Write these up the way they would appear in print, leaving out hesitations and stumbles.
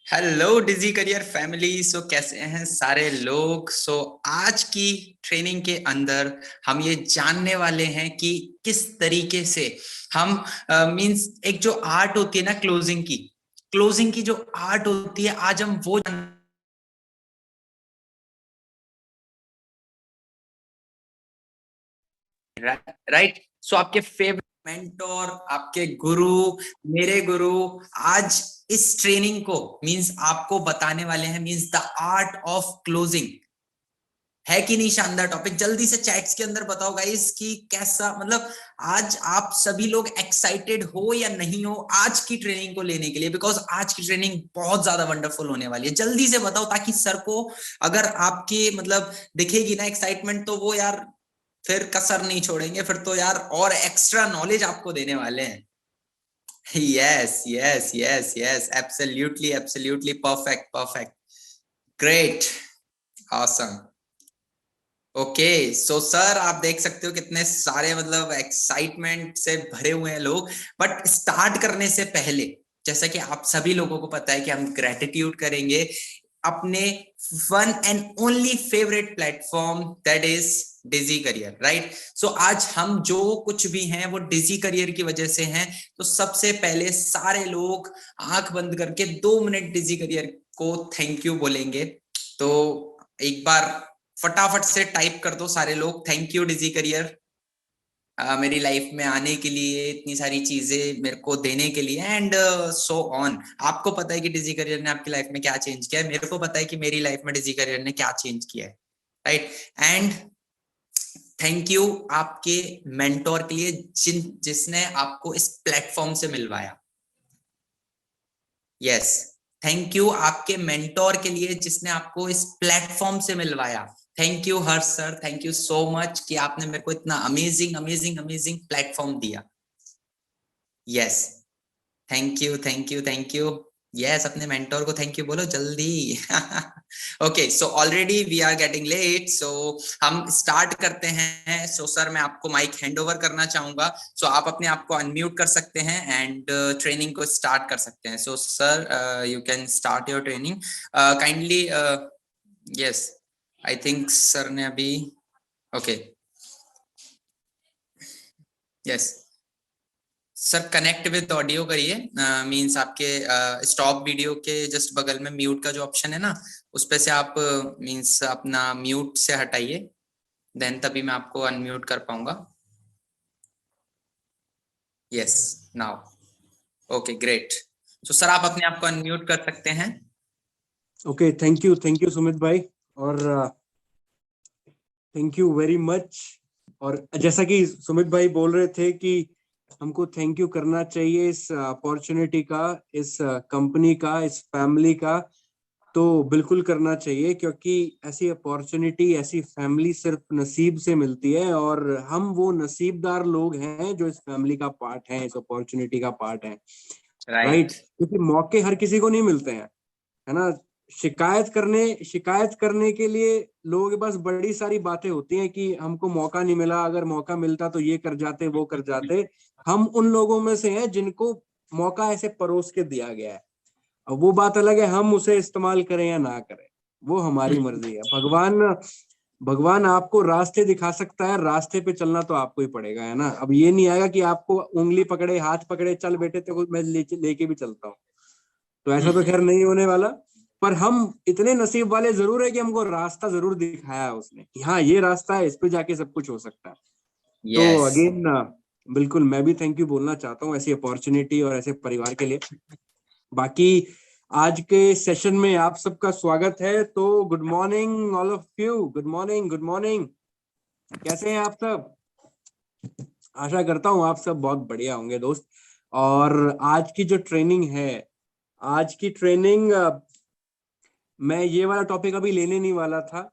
Hello डिजी career family. कैसे हैं सारे लोग। आज की ट्रेनिंग के अंदर हम ये जानने वाले हैं कि किस तरीके से हम मींस एक जो आर्ट होती है ना क्लोजिंग की जो आर्ट होती है, आज हम वो राइट। आपके फेवरेट मेंटोर, आपके गुरु, मेरे गुरु आज इस ट्रेनिंग को मींस आपको बताने वाले हैं, means the art of closing. है कि नहीं शानदार टॉपिक? जल्दी से चैट्स के अंदर बताओ गाइस कि कैसा, मतलब आज आप सभी लोग एक्साइटेड हो या नहीं हो आज की ट्रेनिंग को लेने के लिए, बिकॉज आज की ट्रेनिंग बहुत ज्यादा वंडरफुल होने वाली है। जल्दी से बताओ ताकि सर को अगर आपके मतलब दिखेगी ना एक्साइटमेंट, तो वो यार फिर कसर नहीं छोड़ेंगे, फिर तो यार और एक्स्ट्रा नॉलेज आपको देने वाले हैं। Yes yes yes yes, absolutely absolutely, perfect perfect, great, awesome. Okay sir आप देख सकते हो कितने सारे मतलब एक्साइटमेंट से भरे हुए हैं लोग। बट स्टार्ट करने से पहले, जैसा कि आप सभी लोगों को पता है कि हम ग्रेटिट्यूड करेंगे अपने one and only favourite platform, that is Digi career, right. आज हम जो कुछ भी हैं वो डिजी करियर की वजह से हैं। तो सबसे पहले सारे लोग आंख बंद करके 2 मिनट डिजी करियर को थैंक यू बोलेंगे। तो एक बार फटाफट से टाइप कर दो सारे लोग, थैंक यू डिजी करियर मेरी लाइफ में आने के लिए, इतनी सारी चीजें मेरे को देने के लिए, एंड सो ऑन। आपको पता है कि डिजी करियर ने आपकी लाइफ में क्या चेंज किया है, मेरे को पता है कि मेरी लाइफ में डिजी करियर ने क्या चेंज किया है, राइट। एंड थैंक यू आपके मेंटोर के लिए जिसने आपको इस प्लेटफॉर्म से मिलवाया। यस, थैंक यू आपके मेंटोर के लिए जिसने आपको इस प्लेटफॉर्म से मिलवाया। Thank you Harsh sir, thank you so much कि आपने मेरे को इतना अमेजिंग अमेजिंग अमेजिंग प्लेटफॉर्म दिया। Yes, thank you thank you thank you. Yes, अपने मेंटोर को थैंक यू बोलो जल्दी। Okay already we are getting late, हम स्टार्ट करते हैं। सर मैं आपको माइक हैंड ओवर करना चाहूंगा। आप अपने आप को अनम्यूट कर सकते हैं एंड ट्रेनिंग को स्टार्ट कर सकते हैं। Sir you can start your training kindly. Yes, I think sir ने अभी, okay, yes sir connect with audio करिए। मींस आपके स्टॉप वीडियो के जस्ट बगल में म्यूट का जो ऑप्शन है ना, उस पे से आप मींस अपना म्यूट से हटाइए, देन तभी मैं आपको अनम्यूट कर पाऊंगा। Yes, now okay great. Sir आप अपने आप को अनम्यूट कर सकते हैं। ओके, थैंक यू सुमित भाई, और थैंक यू वेरी मच। और जैसा कि सुमित भाई बोल रहे थे कि हमको थैंक यू करना चाहिए इस अपॉर्चुनिटी का, इस कंपनी का, इस फैमिली का, तो बिल्कुल करना चाहिए, क्योंकि ऐसी अपॉर्चुनिटी, ऐसी फैमिली सिर्फ नसीब से मिलती है, और हम वो नसीबदार लोग हैं जो इस फैमिली का पार्ट हैं, इस अपॉर्चुनिटी का पार्ट हैं, राइट। राइट, क्योंकि मौके हर किसी को नहीं मिलते हैं, है ना। शिकायत करने के लिए लोगों के पास बड़ी सारी बातें होती हैं कि हमको मौका नहीं मिला, अगर मौका मिलता तो ये कर जाते, वो कर जाते। हम उन लोगों में से हैं जिनको मौका ऐसे परोस के दिया गया है। अब वो बात अलग है, हम उसे इस्तेमाल करें या ना करें, वो हमारी मर्जी है। भगवान भगवान आपको रास्ते दिखा सकता है, रास्ते पे चलना तो आपको ही पड़ेगा, है ना। अब ये नहीं आएगा कि आपको उंगली पकड़े, हाथ पकड़े, चल बेटे तो मैं लेके भी चलता हूँ, तो ऐसा तो खैर नहीं होने वाला। पर हम इतने नसीब वाले जरूर है कि हमको रास्ता जरूर दिखाया है उसने, कि हाँ ये रास्ता है, इस पे जाके सब कुछ हो सकता है। तो यस, अगेन बिल्कुल मैं भी थैंक यू बोलना चाहता हूँ ऐसी अपॉर्चुनिटी और ऐसे परिवार के लिए। बाकी आज के सेशन में आप सबका स्वागत है। तो good morning all of you, good morning, good morning. कैसे हैं आप सब? आशा करता हूँ आप सब बहुत बढ़िया होंगे दोस्त। और आज की जो ट्रेनिंग है, आज की ट्रेनिंग, मैं ये वाला टॉपिक अभी लेने नहीं वाला था।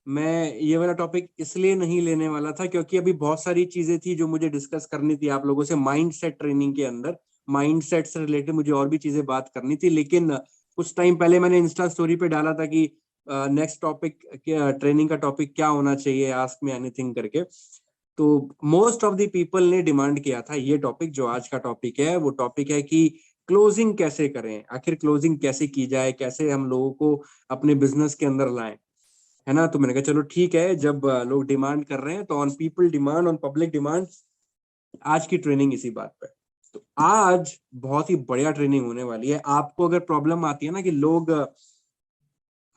मैं ये वाला टॉपिक इसलिए नहीं लेने वाला था क्योंकि अभी बहुत सारी चीजें थी जो मुझे डिस्कस करनी थी आप लोगों से माइंड सेट ट्रेनिंग के अंदर। माइंड सेट से रिलेटेड मुझे और भी चीजें बात करनी थी, लेकिन कुछ टाइम पहले मैंने इंस्टा स्टोरी पे डाला था कि नेक्स्ट टॉपिक, ट्रेनिंग का टॉपिक क्या होना चाहिए, आस्क मी एनीथिंग करके। तो मोस्ट ऑफ द पीपल ने डिमांड किया था ये टॉपिक, जो आज का टॉपिक है वो टॉपिक है कि क्लोजिंग कैसे करें, आखिर क्लोजिंग कैसे की जाए, कैसे हम लोगों को अपने बिजनेस के अंदर लाएं, है ना। तो मैंने कहा चलो ठीक है, जब लोग डिमांड कर रहे हैं तो on people demand, on public demand, आज की ट्रेनिंग इसी बात पे। तो आज बहुत ही बढ़िया ट्रेनिंग होने वाली है। आपको अगर प्रॉब्लम आती है ना कि लोग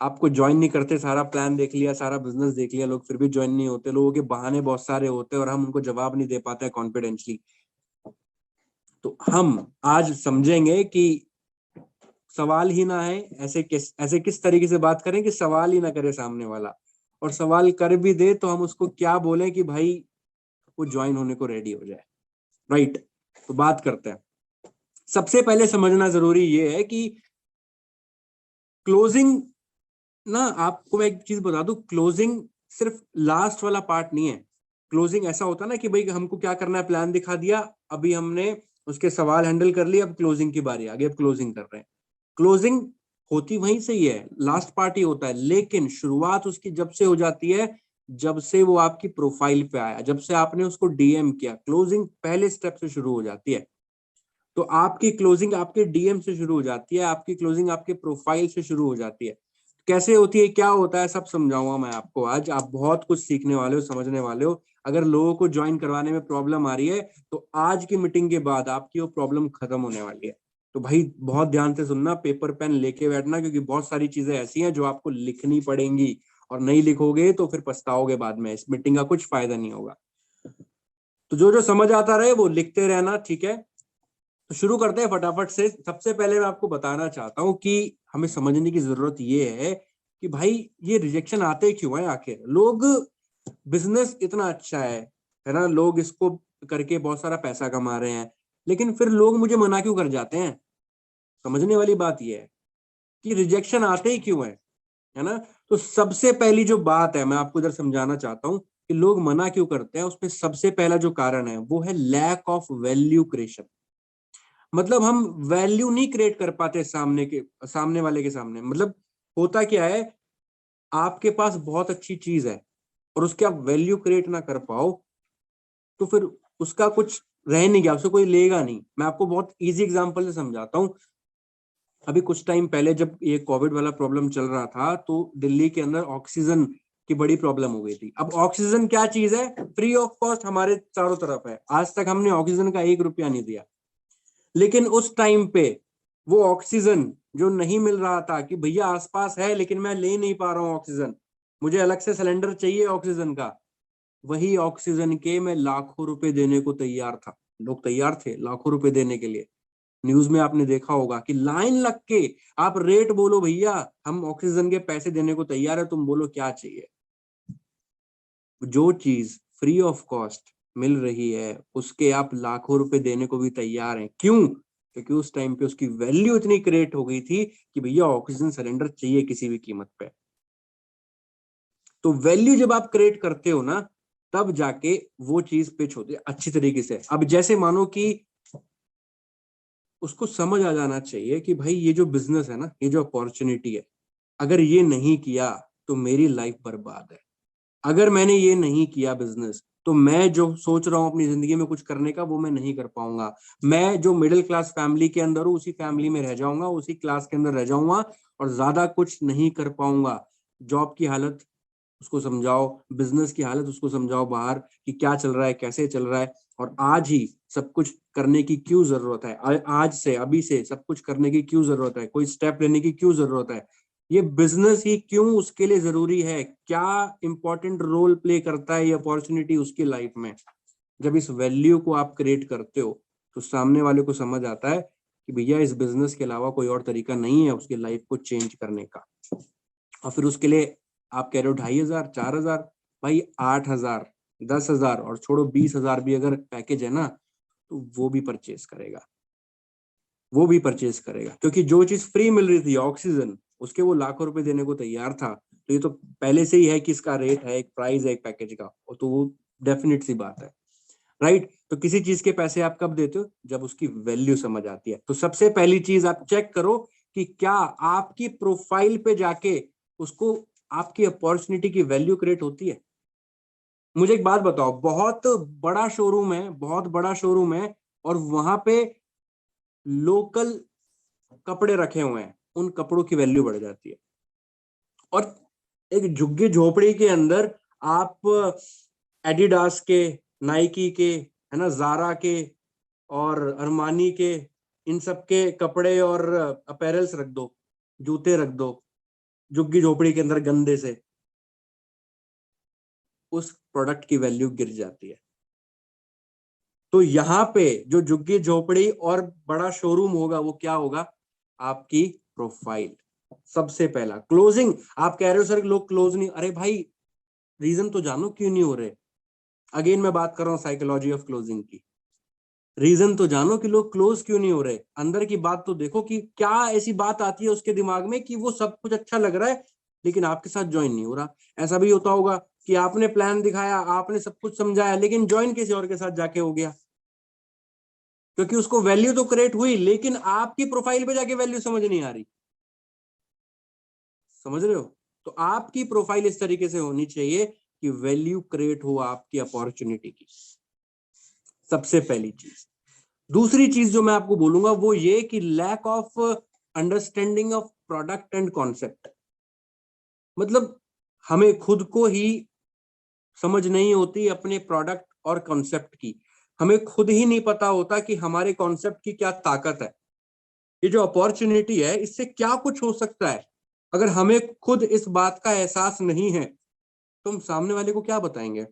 आपको ज्वाइन नहीं करते, सारा प्लान देख लिया, सारा बिजनेस देख लिया, लोग फिर भी ज्वाइन नहीं होते, लोगों के बहाने बहुत सारे होते हैं और हम उनको जवाब नहीं दे पाते कॉन्फिडेंशली, तो हम आज समझेंगे कि सवाल ही ना है, ऐसे किस तरीके से बात करें कि सवाल ही ना करे सामने वाला, और सवाल कर भी दे तो हम उसको क्या बोले कि भाई वो ज्वाइन होने को रेडी हो जाए, राइट। तो बात करते हैं। सबसे पहले समझना जरूरी ये है कि क्लोजिंग ना, आपको मैं एक चीज बता दूं, क्लोजिंग सिर्फ लास्ट वाला पार्ट नहीं है। क्लोजिंग ऐसा होता है ना कि भाई हमको क्या करना है, प्लान दिखा दिया, अभी हमने उसके सवाल हैंडल कर लिए, अब क्लोजिंग की बारी आ गई, अब क्लोजिंग कर रहे हैं। क्लोजिंग होती वहीं से ही है, लास्ट पार्ट ही होता है, लेकिन शुरुआत उसकी जब से हो जाती है जब से वो आपकी प्रोफाइल पे आया, जब से आपने उसको डीएम किया, क्लोजिंग पहले स्टेप से शुरू हो जाती है। तो आपकी क्लोजिंग आपके डीएम से शुरू हो जाती है, आपकी क्लोजिंग आपके प्रोफाइल से शुरू हो जाती है। कैसे होती है, क्या होता है, सब समझाऊंगा मैं आपको आज। आप बहुत कुछ सीखने वाले हो, समझने वाले हो। अगर लोगों को ज्वाइन करवाने में प्रॉब्लम आ रही है तो आज की मीटिंग के बाद आपकी वो प्रॉब्लम खत्म होने वाली है। तो भाई बहुत ध्यान से सुनना, पेपर पेन लेके बैठना, क्योंकि बहुत सारी चीजें ऐसी हैं जो आपको लिखनी पड़ेंगी, और नहीं लिखोगे तो फिर पछताओगे बाद में, इस मीटिंग का कुछ फायदा नहीं होगा। तो जो जो समझ आता रहे वो लिखते रहना, ठीक है। तो शुरू करते हैं फटाफट से। सबसे पहले मैं आपको बताना चाहता हूं कि हमें समझने की जरूरत ये है कि भाई ये रिजेक्शन आते क्यों है। आखिर लोग, बिजनेस इतना अच्छा है ना, लोग इसको करके बहुत सारा पैसा कमा रहे हैं, लेकिन फिर लोग मुझे मना क्यों कर जाते हैं। समझने वाली बात ये है कि रिजेक्शन आते ही क्यों है ना। तो सबसे पहली जो बात है मैं आपको इधर समझाना चाहता हूं कि लोग मना क्यों करते हैं, उसमें सबसे पहला जो कारण है वो है लैक ऑफ वैल्यू क्रिएशन। मतलब हम वैल्यू नहीं क्रिएट कर पाते सामने वाले के सामने। मतलब होता क्या है, आपके पास बहुत अच्छी चीज है और उसके आप वैल्यू क्रिएट ना कर पाओ तो फिर उसका कुछ रह नहीं गया, उससे कोई लेगा नहीं। मैं आपको बहुत इजी एग्जांपल से समझाता हूँ। अभी कुछ टाइम पहले जब ये कोविड वाला प्रॉब्लम चल रहा था तो दिल्ली के अंदर ऑक्सीजन की बड़ी प्रॉब्लम हो गई थी। अब ऑक्सीजन क्या चीज है, फ्री ऑफ कॉस्ट हमारे चारों तरफ है, आज तक हमने ऑक्सीजन का 1 रुपया नहीं दिया। लेकिन उस टाइम पे वो ऑक्सीजन जो नहीं मिल रहा था कि भैया आसपास है लेकिन मैं ले नहीं पा रहा हूँ ऑक्सीजन, मुझे अलग से सिलेंडर चाहिए ऑक्सीजन का, वही ऑक्सीजन के मैं लाखों रुपए देने को तैयार था। लोग तैयार थे लाखों रुपए देने के लिए। न्यूज में आपने देखा होगा कि लाइन लग के आप रेट बोलो, भैया हम ऑक्सीजन के पैसे देने को तैयार है, तुम बोलो क्या चाहिए। जो चीज फ्री ऑफ कॉस्ट मिल रही है उसके आप लाखों रुपए देने को भी तैयार हैं। क्यों? क्योंकि उस टाइम पे उसकी वैल्यू इतनी क्रिएट हो गई थी कि भैया ऑक्सीजन सिलेंडर चाहिए किसी भी कीमत पे। तो वैल्यू जब आप क्रिएट करते हो ना, तब जाके वो चीज पिच होती है अच्छी तरीके से। अब जैसे मानो कि उसको समझ आ जाना चाहिए कि भाई ये जो बिजनेस है ना, ये जो अपॉर्चुनिटी है, अगर ये नहीं किया तो मेरी लाइफ बर्बाद है। अगर मैंने ये नहीं किया बिजनेस तो मैं जो सोच रहा हूँ अपनी जिंदगी में कुछ करने का वो मैं नहीं कर पाऊंगा। मैं जो मिडिल क्लास फैमिली के अंदर हूँ उसी फैमिली में रह जाऊंगा, उसी क्लास के अंदर रह जाऊंगा और ज्यादा कुछ नहीं कर पाऊंगा। जॉब की हालत उसको समझाओ, बिजनेस की हालत उसको समझाओ बाहर कि क्या चल रहा है, कैसे चल रहा है, और आज ही सब कुछ करने की क्यों जरूरत है, आज से अभी से सब कुछ करने की क्यों जरूरत है, कोई स्टेप लेने की क्यों जरूरत है, ये बिजनेस ही क्यों उसके लिए जरूरी है, क्या इंपॉर्टेंट रोल प्ले करता है ये अपॉर्चुनिटी उसकी लाइफ में। जब इस वैल्यू को आप क्रिएट करते हो तो सामने वाले को समझ आता है कि भैया इस बिजनेस के अलावा कोई और तरीका नहीं है उसकी लाइफ को चेंज करने का। और फिर उसके लिए आप कह रहे हो 2,500 4,000, भाई 8,000 10,000 और छोड़ो 20,000 भी अगर पैकेज है ना तो वो भी परचेज करेगा, वो भी परचेज करेगा। क्योंकि जो चीज फ्री मिल रही थी ऑक्सीजन, उसके वो लाखों रुपए देने को तैयार था। तो ये तो पहले से ही है कि इसका रेट है, एक प्राइस है एक पैकेज का, और तो वो डेफिनेट सी बात है, राइट। तो किसी चीज के पैसे आप कब देते हो, जब उसकी वैल्यू समझ आती है। तो सबसे पहली चीज आप चेक करो कि क्या आपकी प्रोफाइल पे जाके उसको आपकी अपॉर्चुनिटी की वैल्यू क्रिएट होती है। मुझे एक बात बताओ, बहुत बड़ा शोरूम है, बहुत बड़ा शोरूम है, और वहां पे लोकल कपड़े रखे हुए हैं, उन कपड़ों की वैल्यू बढ़ जाती है। और एक झुग्गी झोपड़ी के अंदर आप एडिडास के, नाइकी के, है ना, जारा के और अरमानी के, इन सब के कपड़े और अपैरल्स रख दो, जूते रख दो झुग्गी झोपड़ी के अंदर गंदे से, उस प्रोडक्ट की वैल्यू गिर जाती है। तो यहाँ पे जो झुग्गी झोपड़ी और बड़ा शोरूम होगा वो क्या होगा, आपकी प्रोफाइल। सबसे पहला क्लोजिंग। आप कह रहे हो सर लोग क्लोज नहीं, अरे भाई रीजन तो जानो क्यों नहीं हो रहे। अगेन मैं बात कर रहा हूँ साइकोलॉजी ऑफ क्लोजिंग की। रीजन तो जानो कि लोग क्लोज क्यों नहीं हो रहे, अंदर की बात तो देखो कि क्या ऐसी बात आती है उसके दिमाग में कि वो सब कुछ अच्छा लग रहा है लेकिन आपके साथ ज्वाइन नहीं हो रहा। ऐसा भी होता होगा कि आपने प्लान दिखाया, आपने सब कुछ समझाया, लेकिन ज्वाइन किसी और के साथ जाके हो गया, क्योंकि उसको वैल्यू तो क्रिएट हुई लेकिन आपकी प्रोफाइल पे जाके वैल्यू समझ नहीं आ रही। समझ रहे हो? तो आपकी प्रोफाइल इस तरीके से होनी चाहिए कि वैल्यू क्रिएट हो आपकी अपॉर्चुनिटी की, सबसे पहली चीज। दूसरी चीज जो मैं आपको बोलूंगा वो ये कि lack of understanding of product and concept. मतलब हमें खुद को ही समझ नहीं होती अपने प्रोडक्ट और कॉन्सेप्ट की। हमें खुद ही नहीं पता होता कि हमारे कॉन्सेप्ट की क्या ताकत है, ये जो अपॉर्चुनिटी है इससे क्या कुछ हो सकता है। अगर हमें खुद इस बात का एहसास नहीं है तो हम सामने वाले को क्या बताएंगे।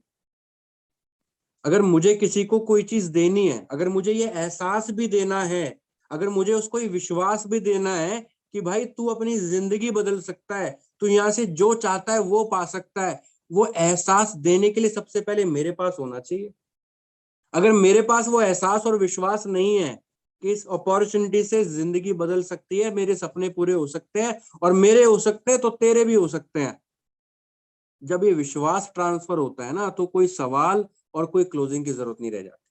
अगर मुझे किसी को कोई चीज देनी है, अगर मुझे ये एहसास भी देना है, अगर मुझे उसको ये विश्वास भी देना है कि भाई तू अपनी जिंदगी बदल सकता है, तू यहाँ से जो चाहता है वो पा सकता है, वो एहसास देने के लिए सबसे पहले मेरे पास होना चाहिए। अगर मेरे पास वो एहसास और विश्वास नहीं है कि इस अपॉर्चुनिटी से जिंदगी बदल सकती है, मेरे सपने पूरे हो सकते हैं, और मेरे हो सकते हैं तो तेरे भी हो सकते हैं, जब ये विश्वास ट्रांसफर होता है ना तो कोई सवाल और कोई क्लोजिंग की जरूरत नहीं रह जाती।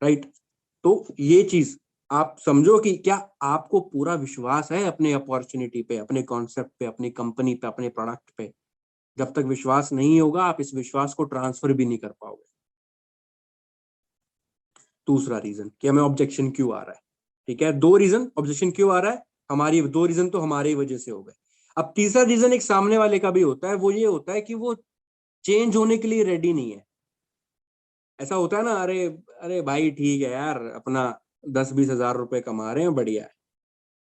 राइट? तो ये चीज आप समझो कि क्या आपको पूरा विश्वास है अपने अपॉर्चुनिटी पे, अपने कॉन्सेप्ट पे, अपनी कंपनी पे, अपने प्रोडक्ट पे। जब तक विश्वास नहीं होगा आप इस विश्वास को ट्रांसफर भी नहीं कर पाओगे। दूसरा रीजन कि हमें ऑब्जेक्शन क्यों आ रहा है। ठीक है, दो रीजन ऑब्जेक्शन क्यों आ रहा है हमारी, दो रीजन तो हमारी ही वजह से हो गए। अब तीसरा रीजन एक सामने वाले का भी होता है, वो ये होता है कि वो चेंज होने के लिए रेडी नहीं है। ऐसा होता है ना, अरे अरे भाई ठीक है यार, अपना 10-20 हज़ार रुपए कमा रहे हैं, बढ़िया है,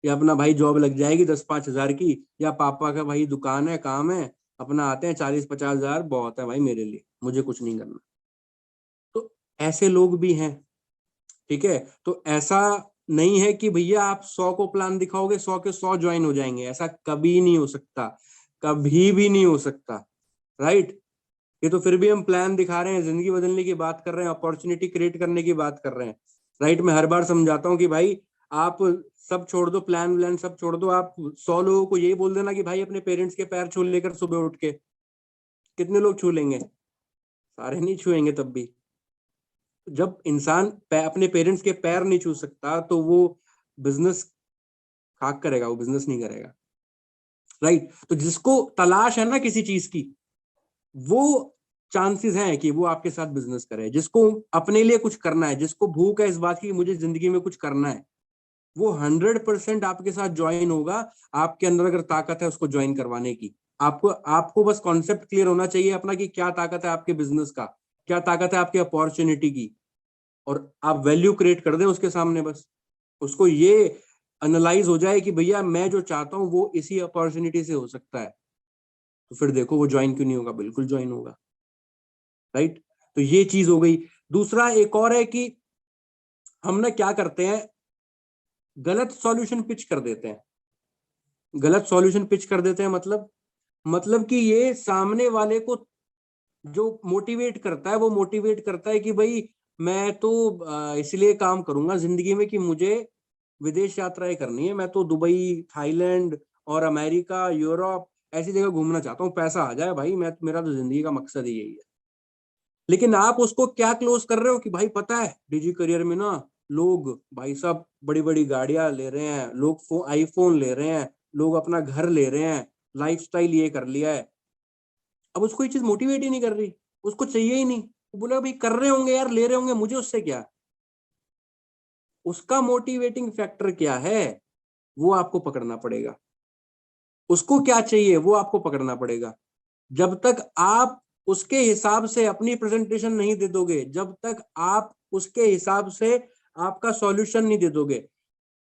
या अपना भाई जॉब लग जाएगी 10-5 हज़ार की, या पापा का भाई दुकान है, काम है, अपना आते हैं 40-50 हज़ार बहुत है भाई मेरे लिए, मुझे कुछ नहीं करना। तो ऐसे लोग भी हैं। ठीक है, तो ऐसा नहीं है कि भैया आप 100 को प्लान दिखाओगे 100 के 100 ज्वाइन हो जाएंगे, ऐसा कभी नहीं हो सकता, कभी भी नहीं हो सकता। राइट? ये तो फिर भी हम प्लान दिखा रहे हैं, जिंदगी बदलने की बात कर रहे हैं, अपॉर्चुनिटी क्रिएट करने की बात कर रहे हैं। राइट? मैं हर बार समझाता हूँ कि भाई आप सब छोड़ दो, प्लान व्लान सब छोड़ दो, आप 100 लोगों को यही बोल देना कि भाई अपने पेरेंट्स के पैर छू लेकर सुबह उठ के, कितने लोग छू लेंगे? सारे नहीं छुएंगे तब भी। जब इंसान अपने पेरेंट्स के पैर नहीं छू सकता तो वो बिजनेस खाक करेगा, वो बिजनेस नहीं करेगा। राइट? तो जिसको तलाश है ना किसी चीज की, वो चांसेस हैं कि वो आपके साथ बिजनेस करे। जिसको अपने लिए कुछ करना है, जिसको भूख है इस बात की मुझे जिंदगी में कुछ करना है, वो 100% आपके साथ ज्वाइन होगा। आपके अंदर अगर ताकत है उसको ज्वाइन करवाने की, आपको आपको बस कॉन्सेप्ट क्लियर होना चाहिए अपना कि क्या ताकत है आपके बिजनेस का, क्या ताकत है आपकी अपॉर्चुनिटी की, और आप वैल्यू क्रिएट कर दें उसके सामने। बस उसको ये एनालाइज हो जाए कि भैया मैं जो चाहता हूं वो इसी अपॉर्चुनिटी से हो सकता है, तो फिर देखो वो ज्वाइन क्यों नहीं होगा, बिल्कुल ज्वाइन होगा। राइट? तो ये चीज हो गई। दूसरा एक और है कि हम ना क्या करते हैं, गलत सॉल्यूशन पिच कर देते हैं। गलत सॉल्यूशन पिच कर देते हैं मतलब कि ये सामने वाले को जो मोटिवेट करता है, वो मोटिवेट करता है कि भाई मैं तो इसलिए काम करूंगा जिंदगी में कि मुझे विदेश यात्राएं करनी है, मैं तो दुबई, थाईलैंड और अमेरिका, यूरोप ऐसी जगह घूमना चाहता हूँ, पैसा आ जाए भाई, मैं मेरा तो जिंदगी का मकसद ही यही है। लेकिन आप उसको क्या क्लोज कर रहे हो कि भाई पता है डिजी करियर में ना लोग भाई साहब बड़ी बड़ी गाड़ियां ले रहे हैं, लोग आईफोन ले रहे हैं, लोग अपना घर ले रहे हैं, लाइफस्टाइल ये कर लिया है। अब उसको ये चीज मोटिवेट ही नहीं कर रही, उसको चाहिए ही नहीं। वो बोला भाई कर रहे होंगे यार, ले रहे होंगे, मुझे उससे क्या। उसका मोटिवेटिंग फैक्टर क्या है वो आपको पकड़ना पड़ेगा, उसको क्या चाहिए वो आपको पकड़ना पड़ेगा। जब तक आप उसके हिसाब से अपनी प्रेजेंटेशन नहीं दे दोगे, जब तक आप उसके हिसाब से आपका सॉल्यूशन नहीं दे दोगे।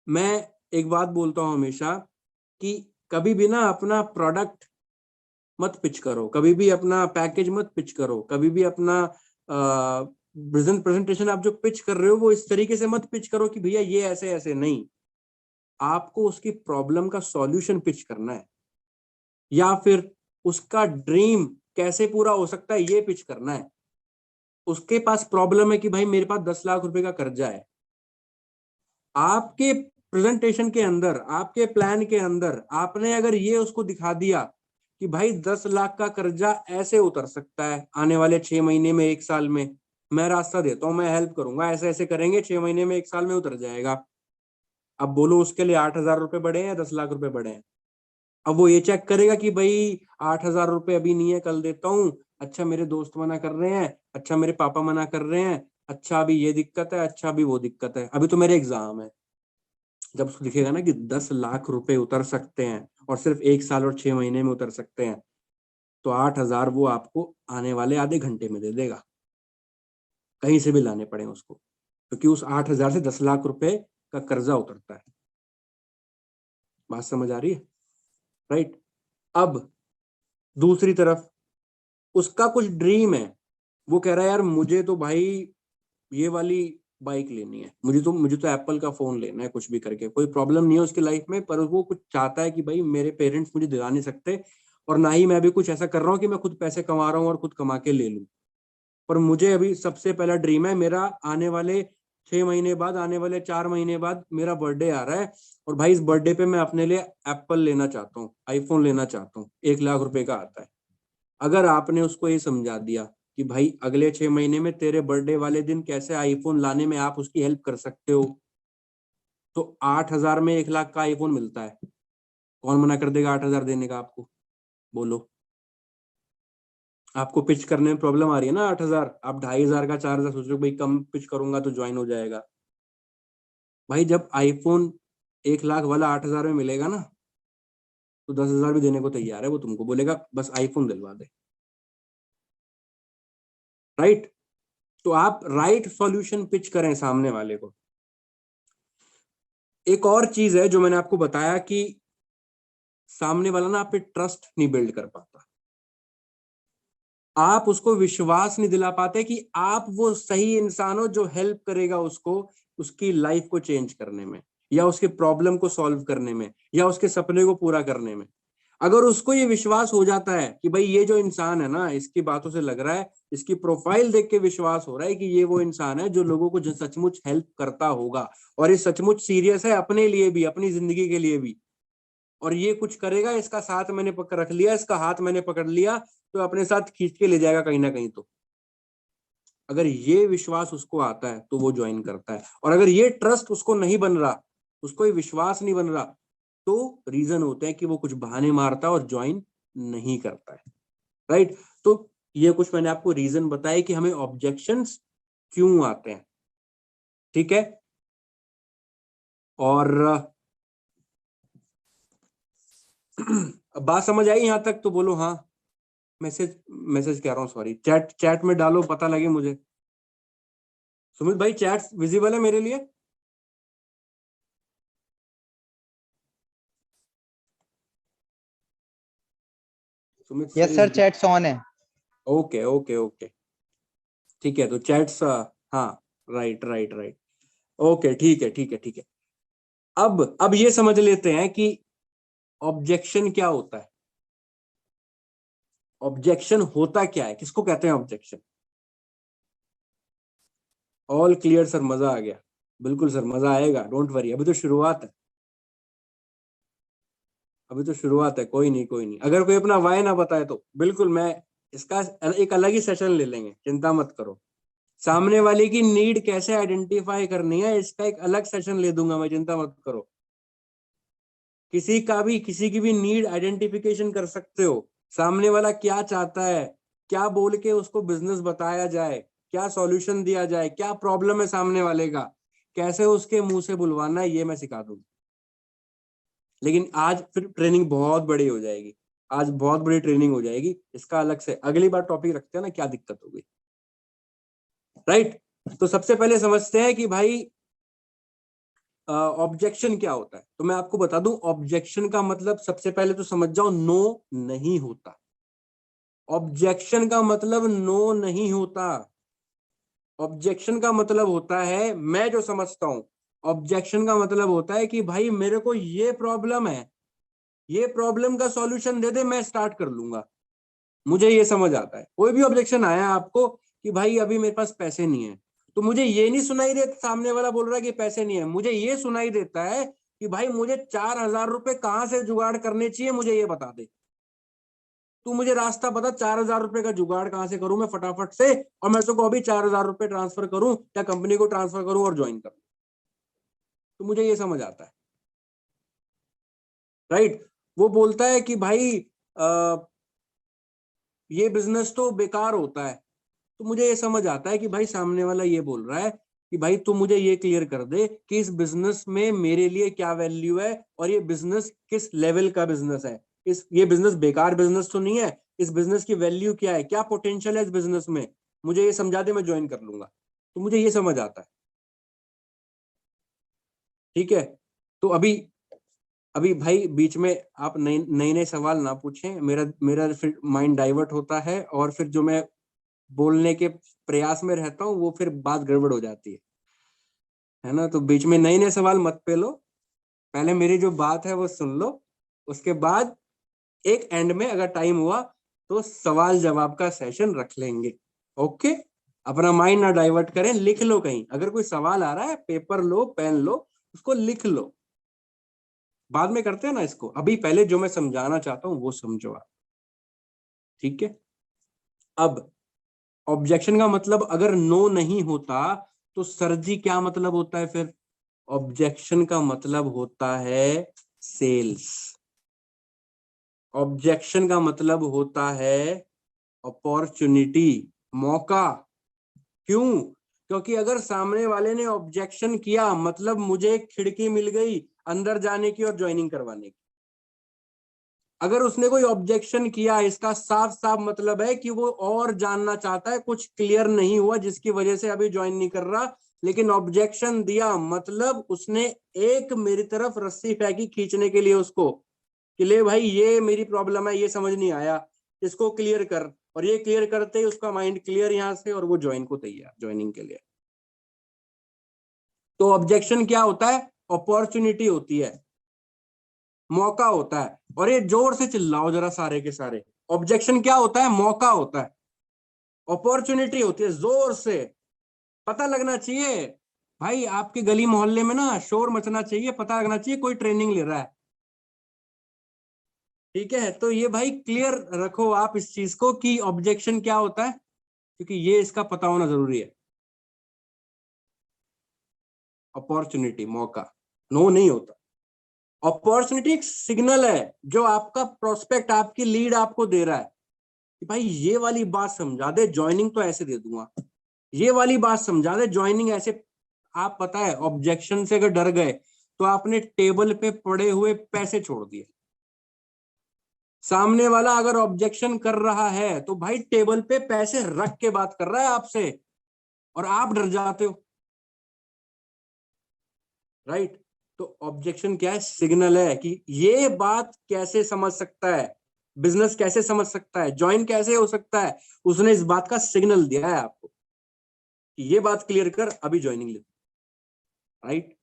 मैं एक बात बोलता हूं हमेशा कि कभी भी ना अपना प्रोडक्ट मत पिच करो, कभी भी अपना पैकेज मत पिच करो, कभी भी अपना प्रेजेंटेशन आप जो पिच कर रहे हो वो इस तरीके से मत पिच करो कि भैया ये ऐसे ऐसे नहीं। आपको उसकी प्रॉब्लम का सॉल्यूशन पिच करना है, या फिर उसका ड्रीम कैसे पूरा हो सकता है ये पिच करना है। उसके पास प्रॉब्लम है कि भाई मेरे पास 10 लाख रुपए का कर्जा है। आपके प्रेजेंटेशन के अंदर, आपके प्लान के अंदर आपने अगर ये उसको दिखा दिया कि भाई 10 लाख का कर्जा ऐसे उतर सकता है आने वाले 6 महीने में, 1 साल में, मैं रास्ता देता हूं, मैं हेल्प करूंगा, ऐसे ऐसे करेंगे, 6 महीने में, 1 साल में उतर जाएगा। अब बोलो उसके लिए 8,000 रुपए बढ़े हैं या 10 लाख रुपए बढ़े हैं। अब वो ये चेक करेगा कि भाई 8,000 रुपए अभी नहीं है, कल देता हूँ, अच्छा मेरे दोस्त मना कर रहे हैं, अच्छा मेरे पापा मना कर रहे हैं, अच्छा अभी ये दिक्कत है, अच्छा अभी वो दिक्कत है, अभी तो मेरे एग्जाम है। जब उसको दिखेगा ना कि 10 लाख रुपए उतर सकते हैं और सिर्फ 1 साल और 6 महीने में उतर सकते हैं, तो 8,000 वो आपको आने वाले आधे घंटे में दे देगा, कहीं से भी लाने पड़े उसको, क्योंकि उस 8,000 से 10 लाख रुपए का कर्जा उतरता है। बात समझ आ रही है? राइट। अब दूसरी तरफ उसका कुछ ड्रीम है, वो कह रहा है यार मुझे तो भाई ये वाली बाइक लेनी है, मुझे तो एप्पल का फोन लेना है, कुछ भी करके, कोई प्रॉब्लम नहीं है उसकी लाइफ में, पर वो कुछ चाहता है कि भाई मेरे पेरेंट्स मुझे दिला नहीं सकते, और ना ही मैं भी कुछ ऐसा कर रहा हूँ कि मैं खुद पैसे कमा रहा हूँ और खुद कमा के ले लूं। पर मुझे अभी सबसे पहला ड्रीम है मेरा, आने वाले 6 महीने बाद, आने वाले 4 महीने बाद मेरा बर्थडे आ रहा है, और भाई इस बर्थडे पे मैं अपने लिए एप्पल लेना चाहता हूँ, आईफोन लेना चाहता हूँ, 1 लाख रुपए का आता है। अगर आपने उसको ये समझा दिया कि भाई अगले 6 महीने में तेरे बर्थडे वाले दिन कैसे आईफोन लाने में आप उसकी हेल्प कर सकते हो, तो 8,000 में 1 लाख का आईफोन मिलता है। कौन मना कर देगा 8,000 देने का आपको? बोलो। आपको पिच करने में प्रॉब्लम आ रही है ना 8,000, आप 2,500 का 4,000 सोच रहे हो भाई कम पिच करूंगा तो ज्वाइन हो जाएगा। भाई जब आईफोन 1 लाख वाला 8,000 में मिलेगा ना, तो 10,000 भी देने को तैयार है, वो तुमको बोलेगा बस आईफोन दिलवा दे। राइट। तो आप राइट सॉल्यूशन पिच करें सामने वाले को। एक और चीज है जो मैंने आपको बताया कि सामने वाला ना आप पे ट्रस्ट नहीं बिल्ड कर पाता, आप उसको विश्वास नहीं दिला पाते कि आप वो सही इंसान हो जो हेल्प करेगा उसको उसकी लाइफ को चेंज करने में, या उसके प्रॉब्लम को सॉल्व करने में, या उसके सपने को पूरा करने में। अगर उसको ये विश्वास हो जाता है कि भाई ये जो इंसान है ना, इसकी बातों से लग रहा है, इसकी प्रोफाइल देख के विश्वास हो रहा है कि ये वो इंसान है जो लोगों को सचमुच हेल्प करता होगा, और ये सचमुच सीरियस है अपने लिए भी, अपनी जिंदगी के लिए भी, और ये कुछ करेगा, इसका साथ मैंने पकड़ रख लिया, इसका हाथ मैंने पकड़ लिया, तो अपने साथ खींच के ले जाएगा कहीं ना कहीं। तो अगर ये विश्वास उसको आता है तो वो ज्वाइन करता है, और अगर ये ट्रस्ट उसको नहीं बन रहा, उसको ये विश्वास नहीं बन रहा, तो रीजन होते हैं कि वो कुछ बहाने मारता है और ज्वाइन नहीं करता है। राइट। तो ये कुछ मैंने आपको रीजन बताए कि हमें ऑब्जेक्शंस क्यों आते हैं। ठीक है। और बात समझ आई यहां तक? तो बोलो हाँ। मैसेज मैसेज कह रहा हूँ, सॉरी, चैट चैट में डालो, पता लगे मुझे। सुमित भाई चैट विजिबल है मेरे लिए? Sumit yes sir, chats on है। ओके ओके ओके, ठीक है। तो चैट्स, हाँ, राइट राइट राइट, ओके, ठीक है ठीक है ठीक है। अब ये समझ लेते हैं कि ऑब्जेक्शन क्या होता है। ऑब्जेक्शन होता क्या है, किसको कहते हैं ऑब्जेक्शन? ऑल क्लियर सर, मजा आ गया। बिल्कुल सर, मजा आएगा, डोंट वरी, अभी तो शुरुआत है, अभी तो शुरुआत है, कोई नहीं कोई नहीं। अगर कोई अपना वाई ना बताए तो बिल्कुल मैं इसका एक अलग ही सेशन ले लेंगे, चिंता मत करो। सामने वाले की नीड कैसे आइडेंटिफाई करनी है, इसका एक अलग सेशन ले दूंगा मैं, चिंता मत करो। किसी की भी नीड आइडेंटिफिकेशन कर सकते हो, सामने वाला क्या चाहता है, क्या बोल के उसको बिजनेस बताया जाए, क्या सॉल्यूशन दिया जाए, क्या प्रॉब्लम है सामने वाले का, कैसे उसके मुंह से बुलवाना है ये मैं सिखा दूंगा। लेकिन आज फिर ट्रेनिंग बहुत बड़ी हो जाएगी, आज बहुत बड़ी ट्रेनिंग हो जाएगी, इसका अलग से अगली बार टॉपिक रखते हैं ना, क्या दिक्कत होगी, राइट। तो सबसे पहले समझते हैं कि भाई ऑब्जेक्शन क्या होता है। तो मैं आपको बता दूं, ऑब्जेक्शन का मतलब सबसे पहले तो समझ जाओ, नो नहीं होता। ऑब्जेक्शन का मतलब नो नहीं होता। ऑब्जेक्शन का मतलब होता है, मैं जो समझता हूं, ऑब्जेक्शन का मतलब होता है कि भाई मेरे को ये प्रॉब्लम है, ये प्रॉब्लम का सॉल्यूशन दे दे, मैं स्टार्ट कर लूंगा। मुझे ये समझ आता है। कोई भी ऑब्जेक्शन आया आपको कि भाई अभी मेरे पास पैसे नहीं है, तो मुझे ये नहीं सुनाई देता सामने वाला बोल रहा है कि पैसे नहीं है, मुझे ये सुनाई देता है कि भाई मुझे 4,000 रुपए कहां से जुगाड़ करने चाहिए, मुझे ये बता दे। तू मुझे रास्ता बता, 4,000 रुपए का जुगाड़ कहां से करूं मैं फटाफट से, और मैं तो अभी 4,000 रुपए ट्रांसफर करूं या कंपनी को ट्रांसफर करूं और ज्वाइन करूं। तो मुझे ये समझ आता है, राइट। वो बोलता है कि भाई ये बिजनेस तो बेकार होता है, तो मुझे ये समझ आता है कि भाई सामने वाला ये बोल रहा है कि भाई तू मुझे ये क्लियर कर दे कि इस बिजनेस में मेरे लिए क्या वैल्यू है, और ये बिजनेस किस लेवल का बिजनेस है। ये बिजनेस बेकार बिजनेस तो नहीं है, इस बिजनेस की वैल्यू क्या है, क्या पोटेंशियल है इस बिजनेस में, मुझे ये समझा दे, मैं ज्वाइन कर लूंगा। तो मुझे ये समझ आता है, ठीक है। तो अभी अभी भाई बीच में आप नए नए नए सवाल ना पूछें, मेरा मेरा फिर माइंड डाइवर्ट होता है, और फिर जो मैं बोलने के प्रयास में रहता हूँ वो फिर बात गड़बड़ हो जाती है ना। तो बीच में नए नए सवाल मत पेलो, पहले मेरी जो बात है वो सुन लो, उसके बाद एक एंड में अगर टाइम हुआ तो सवाल जवाब का सेशन रख लेंगे। ओके, अपना माइंड ना डाइवर्ट करें, लिख लो कहीं, अगर कोई सवाल आ रहा है पेपर लो पेन लो, उसको लिख लो, बाद में करते हैं ना इसको, अभी पहले जो मैं समझाना चाहता हूँ वो समझो आप, ठीक है। अब ऑब्जेक्शन का मतलब अगर नो नहीं होता तो सर जी क्या मतलब होता है फिर? ऑब्जेक्शन का मतलब होता है सेल्स। ऑब्जेक्शन का मतलब होता है अपॉर्चुनिटी, मौका। क्यों? क्योंकि अगर सामने वाले ने ऑब्जेक्शन किया मतलब मुझे एक खिड़की मिल गई अंदर जाने की और ज्वाइनिंग करवाने की। अगर उसने कोई ऑब्जेक्शन किया, इसका साफ साफ मतलब है कि वो और जानना चाहता है, कुछ क्लियर नहीं हुआ जिसकी वजह से अभी ज्वाइन नहीं कर रहा। लेकिन ऑब्जेक्शन दिया मतलब उसने एक मेरी तरफ रस्सी फेंकी खींचने के लिए उसको, कि ले भाई ये मेरी प्रॉब्लम है, ये समझ नहीं आया, इसको क्लियर कर। और ये क्लियर करते ही उसका माइंड क्लियर यहां से, और वो ज्वाइन को तैयार, ज्वाइनिंग के लिए। तो ऑब्जेक्शन क्या होता है? अपॉर्चुनिटी होती है, मौका होता है। और ये जोर से चिल्लाओ जरा सारे के सारे, ऑब्जेक्शन क्या होता है? मौका होता है। अपॉर्चुनिटी होती है, जोर से पता लगना चाहिए। भाई आपके गली मोहल्ले में ना शोर मचना चाहिए, पता लगना चाहिए कोई ट्रेनिंग ले रहा है, ठीक है। तो ये भाई क्लियर रखो आप इस चीज को कि ऑब्जेक्शन क्या होता है, क्योंकि ये इसका पता होना जरूरी है। अपॉर्चुनिटी, मौका, नो नहीं होता। अपॉर्चुनिटी एक सिग्नल है जो आपका प्रोस्पेक्ट, आपकी लीड आपको दे रहा है कि भाई ये वाली बात समझा दे, ज्वाइनिंग तो ऐसे दे दूंगा, ये वाली बात समझा दे, ज्वाइनिंग ऐसे। आप पता है ऑब्जेक्शन से अगर डर गए तो आपने टेबल पे पड़े हुए पैसे छोड़ दिए। सामने वाला अगर ऑब्जेक्शन कर रहा है तो भाई टेबल पे पैसे रख के बात कर रहा है आपसे, और आप डर जाते हो, राइट। तो ऑब्जेक्शन क्या है? सिग्नल है कि ये बात कैसे समझ सकता है, बिजनेस कैसे समझ सकता है, ज्वाइन कैसे हो सकता है। उसने इस बात का सिग्नल दिया है आपको कि ये बात क्लियर कर, अभी ज्वाइनिंग ले, राइट।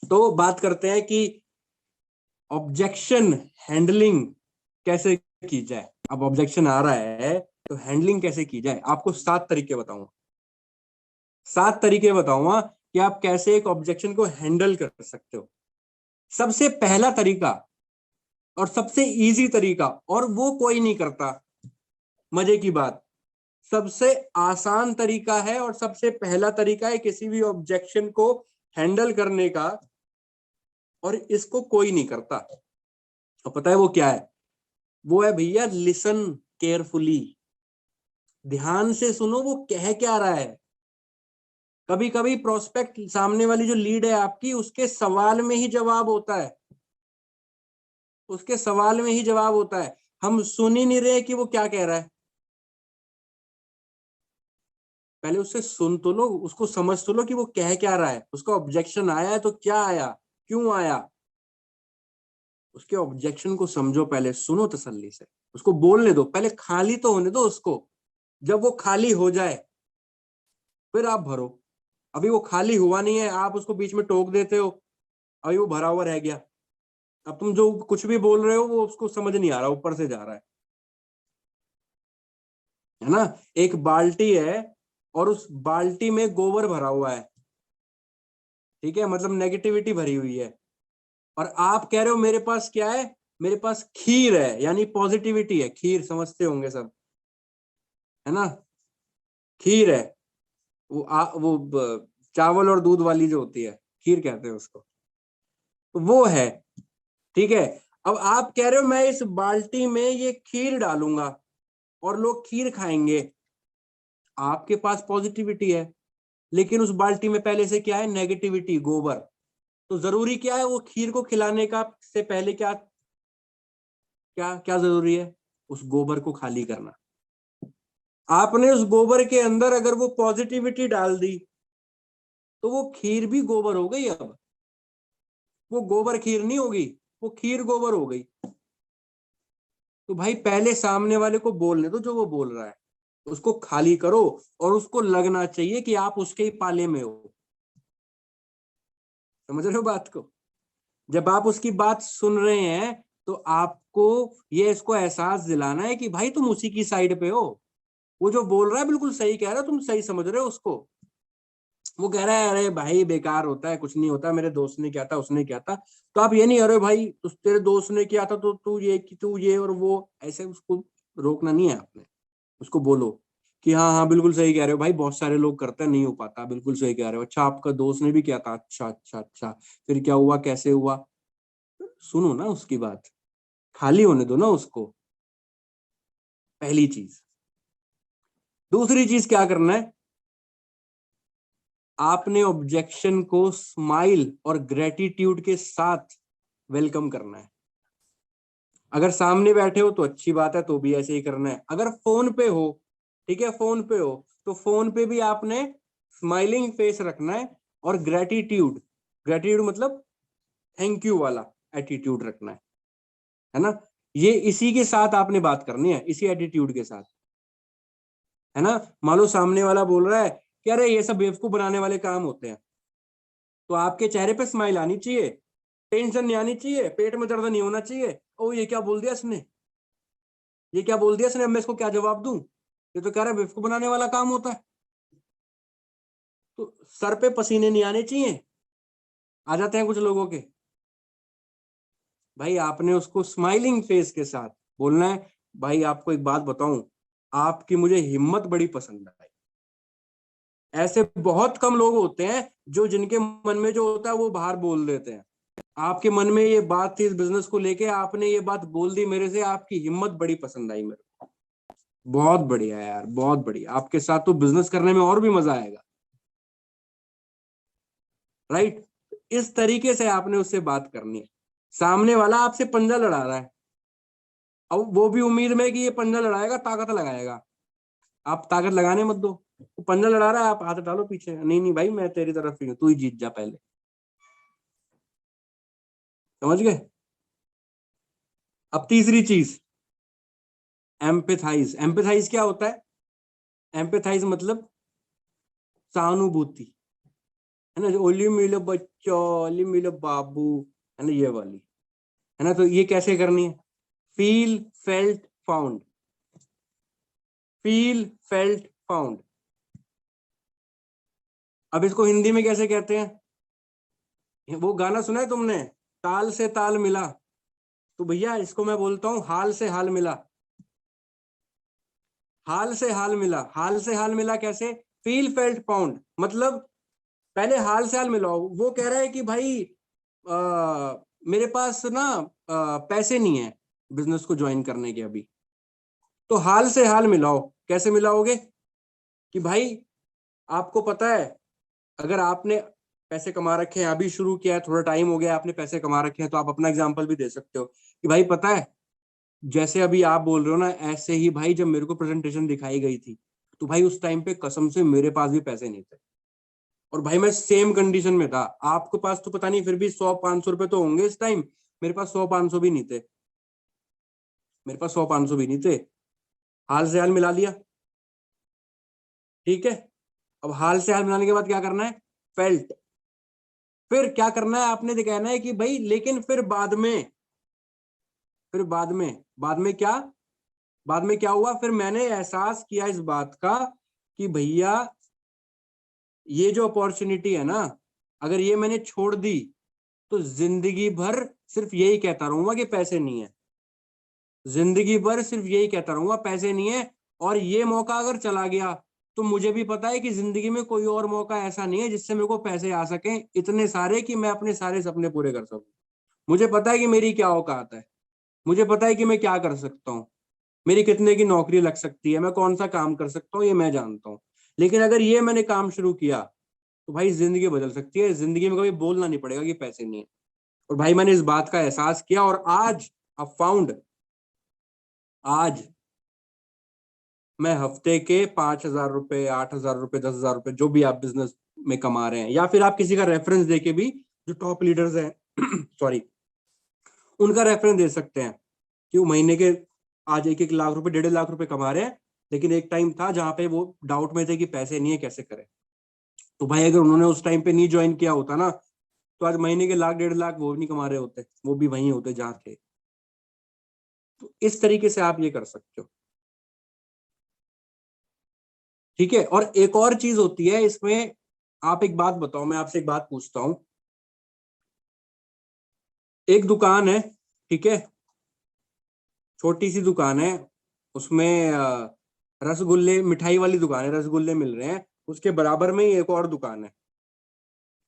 तो बात करते हैं कि ऑब्जेक्शन हैंडलिंग कैसे की जाए। अब ऑब्जेक्शन आ रहा है तो हैंडलिंग कैसे की जाए, आपको 7 तरीके बताऊंगा। 7 तरीके बताऊंगा कि आप कैसे एक ऑब्जेक्शन को हैंडल कर सकते हो। सबसे पहला तरीका और सबसे इजी तरीका, और वो कोई नहीं करता, मजे की बात, सबसे आसान तरीका है और सबसे पहला तरीका है किसी भी ऑब्जेक्शन को हैंडल करने का, और इसको कोई नहीं करता। और पता है वो क्या है? वो है भैया, लिसन केयरफुली। ध्यान से सुनो वो कह क्या रहा है। कभी कभी प्रोस्पेक्ट, सामने वाली जो लीड है आपकी, उसके सवाल में ही जवाब होता है, उसके सवाल में ही जवाब होता है। हम सुन ही नहीं रहे कि वो क्या कह रहा है। पहले उससे सुन तो लो, उसको समझ तो लो कि वो कह क्या रहा है। उसका ऑब्जेक्शन आया है तो क्या आया, क्यों आया, उसके ऑब्जेक्शन को समझो, पहले सुनो तसल्ली से, उसको बोलने दो, पहले खाली तो होने दो उसको। जब वो खाली हो जाए फिर आप भरो। अभी वो खाली हुआ नहीं है, आप उसको बीच में टोक देते हो, अभी वो भरा हुआ रह गया। अब तुम जो कुछ भी बोल रहे हो वो उसको समझ नहीं आ रहा, ऊपर से जा रहा है ना। एक बाल्टी है और उस बाल्टी में गोबर भरा हुआ है, ठीक है, मतलब नेगेटिविटी भरी हुई है। और आप कह रहे हो मेरे पास क्या है, मेरे पास खीर है, यानी पॉजिटिविटी है। खीर समझते होंगे सब, है ना, खीर है। चावल और दूध वाली जो होती है, खीर कहते हैं उसको, तो वो है, ठीक है। अब आप कह रहे हो मैं इस बाल्टी में ये खीर डालूंगा और लोग खीर खाएंगे। आपके पास पॉजिटिविटी है, लेकिन उस बाल्टी में पहले से क्या है, नेगेटिविटी, गोबर। तो जरूरी क्या है, वो खीर को खिलाने का से पहले क्या क्या क्या जरूरी है, उस गोबर को खाली करना। आपने उस गोबर के अंदर अगर वो पॉजिटिविटी डाल दी तो वो खीर भी गोबर हो गई। अब वो गोबर खीर नहीं होगी, वो खीर गोबर हो गई। तो भाई पहले सामने वाले को बोलने दो जो वो बोल रहा है, उसको खाली करो, और उसको लगना चाहिए कि आप उसके ही पाले में हो। समझ रहे हो बात को। जब आप उसकी बात सुन रहे हैं तो आपको ये इसको एहसास दिलाना है कि भाई तुम उसी की साइड पे हो। वो जो बोल रहा है बिल्कुल सही कह रहा है, तुम सही समझ रहे हो उसको। वो कह रहा है अरे भाई बेकार होता है, कुछ नहीं होता, मेरे दोस्त ने किया था, उसने किया था। तो आप ये नहीं, अरे भाई तेरे दोस्त ने किया था तो तू ये और वो, ऐसे उसको रोकना नहीं है आपने। उसको बोलो कि हाँ हाँ बिल्कुल सही कह रहे हो भाई, बहुत सारे लोग करते हैं, नहीं हो पाता, बिल्कुल सही कह रहे हो। अच्छा आपका दोस्त ने भी किया था, अच्छा अच्छा अच्छा, फिर क्या हुआ, कैसे हुआ। सुनो ना उसकी बात, खाली होने दो ना उसको, पहली चीज। दूसरी चीज क्या करना है, आपने ऑब्जेक्शन को स्माइल और ग्रेटिट्यूड के साथ वेलकम करना है। अगर सामने बैठे हो तो अच्छी बात है, तो भी ऐसे ही करना है। अगर फोन पे हो, ठीक है, फोन पे हो तो फोन पे भी आपने स्माइलिंग फेस रखना है, और ग्रेटिट्यूड, ग्रेटिट्यूड मतलब थैंक यू वाला एटीट्यूड रखना है ना। ये इसी के साथ आपने बात करनी है, इसी एटीट्यूड के साथ, है ना। मान लो सामने वाला बोल रहा है कि अरे ये सब बेवकूफ बनाने वाले काम होते हैं, तो आपके चेहरे पे स्माइल आनी चाहिए, टेंशन नहीं आनी चाहिए, पेट में दर्द नहीं होना चाहिए। ओ ये क्या बोल दिया इसने, ये क्या बोल दिया इसने, अब मैं इसको क्या जवाब दूं, ये तो कह रहा है बेवकूफ बनाने वाला काम होता है। तो सर पे पसीने नहीं आने चाहिए, आ जाते हैं कुछ लोगों के। भाई आपने उसको स्माइलिंग फेस के साथ बोलना है, भाई आपको एक बात बताऊं, आपकी मुझे हिम्मत बड़ी पसंद आई। ऐसे बहुत कम लोग होते हैं जो, जिनके मन में जो होता है वो बाहर बोल देते हैं। आपके मन में ये बात थी इस बिजनेस को लेके, आपने ये बात बोल दी मेरे से, आपकी हिम्मत बड़ी पसंद आई मेरे को। बहुत बढ़िया यार, बहुत बढ़िया, आपके साथ तो बिजनेस करने में और भी मजा आएगा, राइट। इस तरीके से आपने उससे बात करनी है। सामने वाला आपसे पंजा लड़ा रहा है, अब वो भी उम्मीद में कि ये पंजा लड़ाएगा, ताकत लगाएगा। आप ताकत लगाने मत दो, वो पंजा लड़ा रहा है, आप हाथ डालो पीछे, नहीं नहीं भाई मैं तेरी तरफ ही हूँ, तू ही जीत जा पहले। समझ गए। अब तीसरी चीज, एम्पेथाइज। एम्पेथाइज क्या होता है, एम्पेथाइज मतलब सहानुभूति, है ना, जो ओली मिलो बच्चो, ओली मिलो बाबू, है ना, ये वाली, है ना। तो ये कैसे करनी है, feel felt found, feel felt found. अब इसको हिंदी में कैसे कहते हैं, वो गाना सुना है तुमने, ताल से ताल मिला। तो भैया इसको मैं बोलता हूँ हाल से हाल मिला। हाल से हाल मिला, हाल से हाल मिला कैसे, फील फेल्ट फाउंड मतलब पहले हाल से हाल मिलाओ। वो कह रहा है कि भाई मेरे पास ना पैसे नहीं है बिजनेस को ज्वाइन करने के अभी। तो हाल से हाल मिलाओ, कैसे मिलाओगे कि भाई आपको पता है अगर आपने पैसे कमा रखे हैं, अभी शुरू किया है, थोड़ा टाइम हो गया, आपने पैसे कमा रखे हैं, तो आप अपना एग्जाम्पल भी दे सकते हो कि भाई पता है, जैसे अभी आप बोल रहे हो ना, ऐसे ही भाई जब मेरे को प्रेजेंटेशन दिखाई गई थी, तो भाई उस टाइम पे कसम से मेरे पास भी पैसे नहीं थे, और भाई मैं सेम कंडीशन में था। आपके पास तो पता नहीं, फिर भी 100-500 रुपए तो होंगे इस टाइम, मेरे पास 100-500 भी नहीं थे, मेरे पास 100-500 भी नहीं थे। हाल से हाल मिला लिया, ठीक है। अब हाल से हाल मिलाने के बाद क्या करना है, फेल्ट। फिर क्या करना है, आपने दिखाना है कि भाई लेकिन फिर बाद में, फिर बाद में क्या हुआ, फिर मैंने एहसास किया इस बात का कि भैया ये जो अपॉर्चुनिटी है ना, अगर ये मैंने छोड़ दी तो जिंदगी भर सिर्फ यही कहता रहूंगा कि पैसे नहीं है, जिंदगी भर सिर्फ यही कहता रहूंगा पैसे नहीं है। और ये मौका अगर चला गया, तो मुझे भी पता है कि जिंदगी में कोई और मौका ऐसा नहीं है जिससे मेरे को पैसे आ सके इतने सारे कि मैं अपने सारे सपने पूरे कर सकूं। मुझे पता है कि मेरी क्या औकात है, मुझे पता है कि मैं क्या कर सकता हूँ, मेरी कितने की नौकरी लग सकती है, मैं कौन सा काम कर सकता हूँ, ये मैं जानता हूँ। लेकिन अगर ये मैंने काम शुरू किया, तो भाई जिंदगी बदल सकती है, जिंदगी में कभी बोलना नहीं पड़ेगा कि पैसे नहीं है। और भाई मैंने इस बात का एहसास किया, और आज अब फाउंड, आज मैं हफ्ते के 5,000 रुपए, 8,000 रुपए, 10,000 रुपए, जो भी आप बिजनेस में कमा रहे हैं, या फिर आप किसी का रेफरेंस देके भी, जो टॉप लीडर्स हैं सॉरी, उनका रेफरेंस दे सकते हैं कि वो महीने के आज 1-1 लाख रुपए, 1.5 लाख रुपए कमा रहे हैं, लेकिन एक टाइम था जहां पे वो डाउट में थे कि पैसे नहीं है, कैसे करें। तो भाई अगर उन्होंने उस टाइम पे नहीं ज्वाइन किया होता ना, तो आज महीने के लाख 1.5 लाख वो नहीं कमा रहे होते, वो भी वहीं होते जहाँ थे। तो इस तरीके से आप ये कर सकते हो, ठीक है। और एक और चीज होती है इसमें, आप एक बात बताओ, मैं आपसे एक बात पूछता हूँ। एक दुकान है, ठीक है, छोटी सी दुकान है, उसमें रसगुल्ले, मिठाई वाली दुकान है, रसगुल्ले मिल रहे हैं। उसके बराबर में ही एक और दुकान है,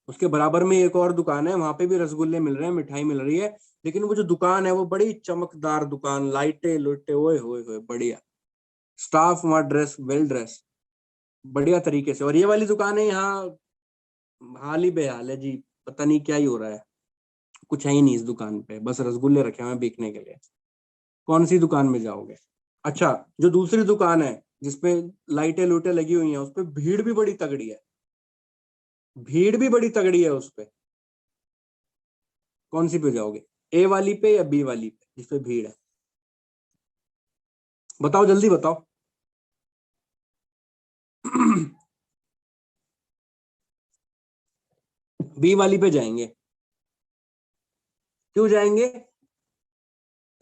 उसके बराबर में एक और दुकान है, वहां पे भी रसगुल्ले मिल रहे हैं, मिठाई मिल रही है। लेकिन वो जो दुकान है वो बड़ी चमकदार दुकान, लाइटें लुइटे, ओए होए होए, बढ़िया स्टाफ, वहां ड्रेस, वेल ड्रेस, बढ़िया तरीके से। और ये वाली दुकान है यहाँ, हाल ही बेहाल है जी, पता नहीं क्या ही हो रहा है, कुछ है ही नहीं इस दुकान पे, बस रसगुल्ले रखे हुए हैं बेचने के लिए। कौन सी दुकान में जाओगे? अच्छा, जो दूसरी दुकान है जिसपे लाइटें लूटें लगी हुई हैं, उस पे भीड़ भी बड़ी तगड़ी है, भीड़ भी बड़ी तगड़ी है उस पे, कौन सी पे जाओगे, ए वाली पे या बी वाली पे जिसपे भीड़ है? बताओ, जल्दी बताओ। बी वाली पे जाएंगे। क्यों जाएंगे?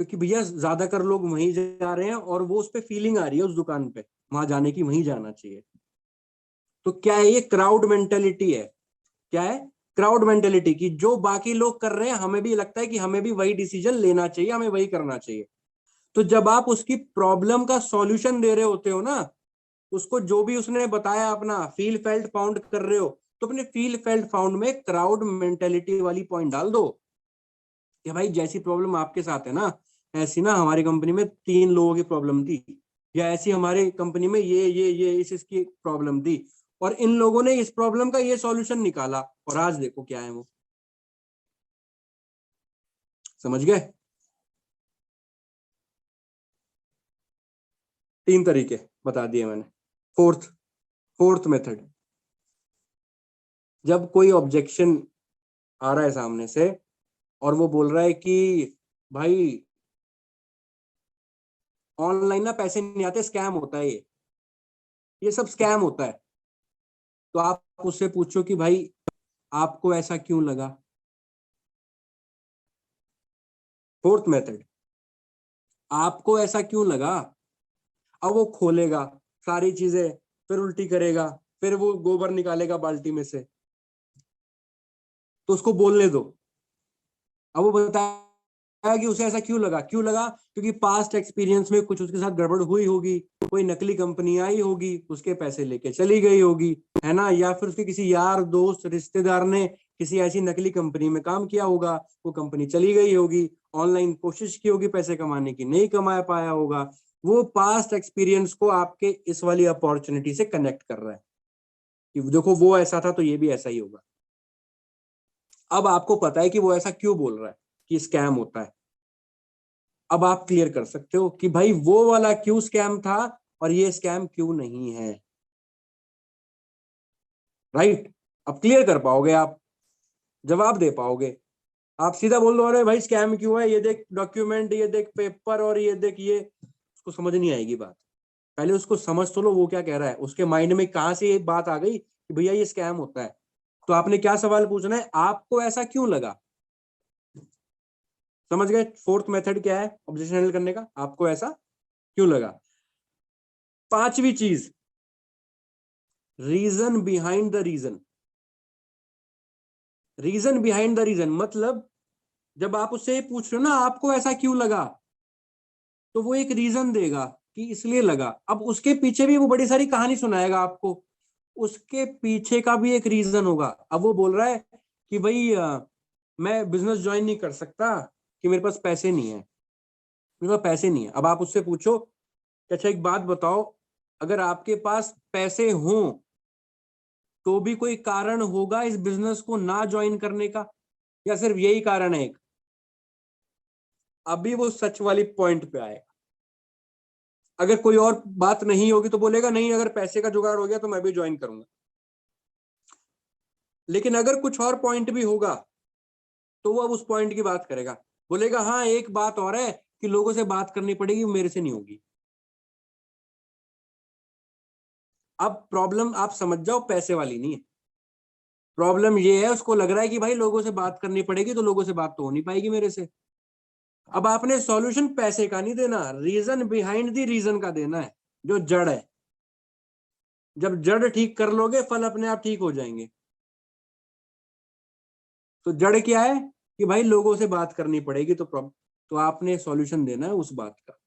क्योंकि भैया ज्यादातर लोग वहीं जा रहे हैं, और वो उस पे फीलिंग आ रही है उस दुकान पे, वहां जाने की, वहीं जाना चाहिए। तो क्या है, ये क्राउड मेंटेलिटी है। क्या है? क्राउड मेंटेलिटी की, जो बाकी लोग कर रहे हैं हमें भी लगता है कि हमें भी वही डिसीजन लेना चाहिए, हमें वही करना चाहिए। तो जब आप उसकी प्रॉब्लम का सॉल्यूशन दे रहे होते हो ना, उसको जो भी उसने बताया अपना फील फेल्ट फाउंड कर रहे हो, तो अपने फील फेल्ट फाउंड में क्राउड मेंटेलिटी वाली पॉइंट डाल दो कि भाई जैसी प्रॉब्लम आपके साथ है ना, ऐसी ना हमारी कंपनी में 3 लोगों की प्रॉब्लम थी, या ऐसी हमारी कंपनी में ये इस इसकी प्रॉब्लम थी, और इन लोगों ने इस प्रॉब्लम का ये सॉल्यूशन निकाला, और आज देखो क्या है वो। समझ गए? 3 तरीके बता दिए मैंने। फोर्थ, फोर्थ मेथड, जब कोई ऑब्जेक्शन आ रहा है सामने से, और वो बोल रहा है कि भाई ऑनलाइन ना पैसे नहीं आते, स्कैम होता है ये सब स्कैम होता है। तो आप उससे पूछो कि भाई आपको ऐसा क्यों लगा। फोर्थ मेथड, आपको ऐसा क्यों लगा। अब वो खोलेगा सारी चीजें, फिर उल्टी करेगा, फिर वो गोबर निकालेगा बाल्टी में से, तो उसको बोलने दो। अब वो बताया कि उसे ऐसा क्यों लगा, क्यों लगा, क्योंकि पास्ट एक्सपीरियंस में कुछ उसके साथ गड़बड़ हुई होगी, कोई नकली कंपनी आई होगी, उसके पैसे लेके चली गई होगी, है ना, या फिर उसके किसी यार दोस्त रिश्तेदार ने किसी ऐसी नकली कंपनी में काम किया होगा, वो कंपनी चली गई होगी, ऑनलाइन कोशिश की होगी पैसे कमाने की, नहीं कमा पाया होगा। वो पास्ट एक्सपीरियंस को आपके इस वाली अपॉर्चुनिटी से कनेक्ट कर रहा है। कि देखो वो ऐसा था तो ये भी ऐसा ही होगा। अब आपको पता है कि वो ऐसा क्यों बोल रहा है कि स्कैम होता है। अब आप क्लियर कर सकते हो कि भाई वो वाला क्यों स्कैम था और ये स्कैम क्यों नहीं है। राइट, अब क्लियर कर पाओगे, आप जवाब दे पाओगे। आप सीधा बोल दो अरे भाई स्कैम क्यों है, ये देख डॉक्यूमेंट, ये देख पेपर और ये देख ये, उसको समझ नहीं आएगी बात। पहले उसको समझ तो लो वो क्या कह रहा है, उसके माइंड में कहां से ये बात आ गई कि भैया ये स्कैम होता है। तो आपने क्या सवाल पूछना है, आपको ऐसा क्यों लगा। समझ गए। फोर्थ मेथड क्या है ऑब्जेक्शन हैंडल करने का, आपको ऐसा क्यों लगा। पांचवी चीज, reason behind the reason. Reason behind the reason मतलब जब आप उससे पूछ रहे हो ना आपको ऐसा क्यों लगा, तो वो एक रीजन देगा कि इसलिए लगा। अब उसके पीछे भी वो बड़ी सारी कहानी सुनाएगा आपको, उसके पीछे का भी एक रीजन होगा। अब वो बोल रहा है कि भाई मैं बिजनेस ज्वाइन नहीं कर सकता कि मेरे पास पैसे नहीं है, मेरे पास पैसे नहीं है। अब आप उससे पूछो कि अच्छा एक बात बताओ, अगर आपके पास पैसे हों तो भी कोई कारण होगा इस बिजनेस को ना ज्वाइन करने का, या सिर्फ यही कारण है एक। अभी वो सच वाली पॉइंट पे आएगा। अगर कोई और बात नहीं होगी तो बोलेगा नहीं अगर पैसे का जुगाड़ हो गया तो मैं भी ज्वाइन करूंगा। लेकिन अगर कुछ और पॉइंट भी होगा तो वो अब उस पॉइंट की बात करेगा, बोलेगा हाँ एक बात और है कि लोगों से बात करनी पड़ेगी, मेरे से नहीं होगी। अब प्रॉब्लम आप समझ जाओ पैसे वाली नहीं है, प्रॉब्लम ये है उसको लग रहा है कि भाई लोगों से बात करनी पड़ेगी तो लोगों से बात तो हो नहीं पाएगी मेरे से। अब आपने सॉल्यूशन पैसे का नहीं देना, रीजन बिहाइंड द रीजन का देना है, जो जड़ है। जब जड़ ठीक कर लोगे फल अपने आप ठीक हो जाएंगे। तो जड़ क्या है कि भाई लोगों से बात करनी पड़ेगी, तो आपने सॉल्यूशन देना है उस बात का।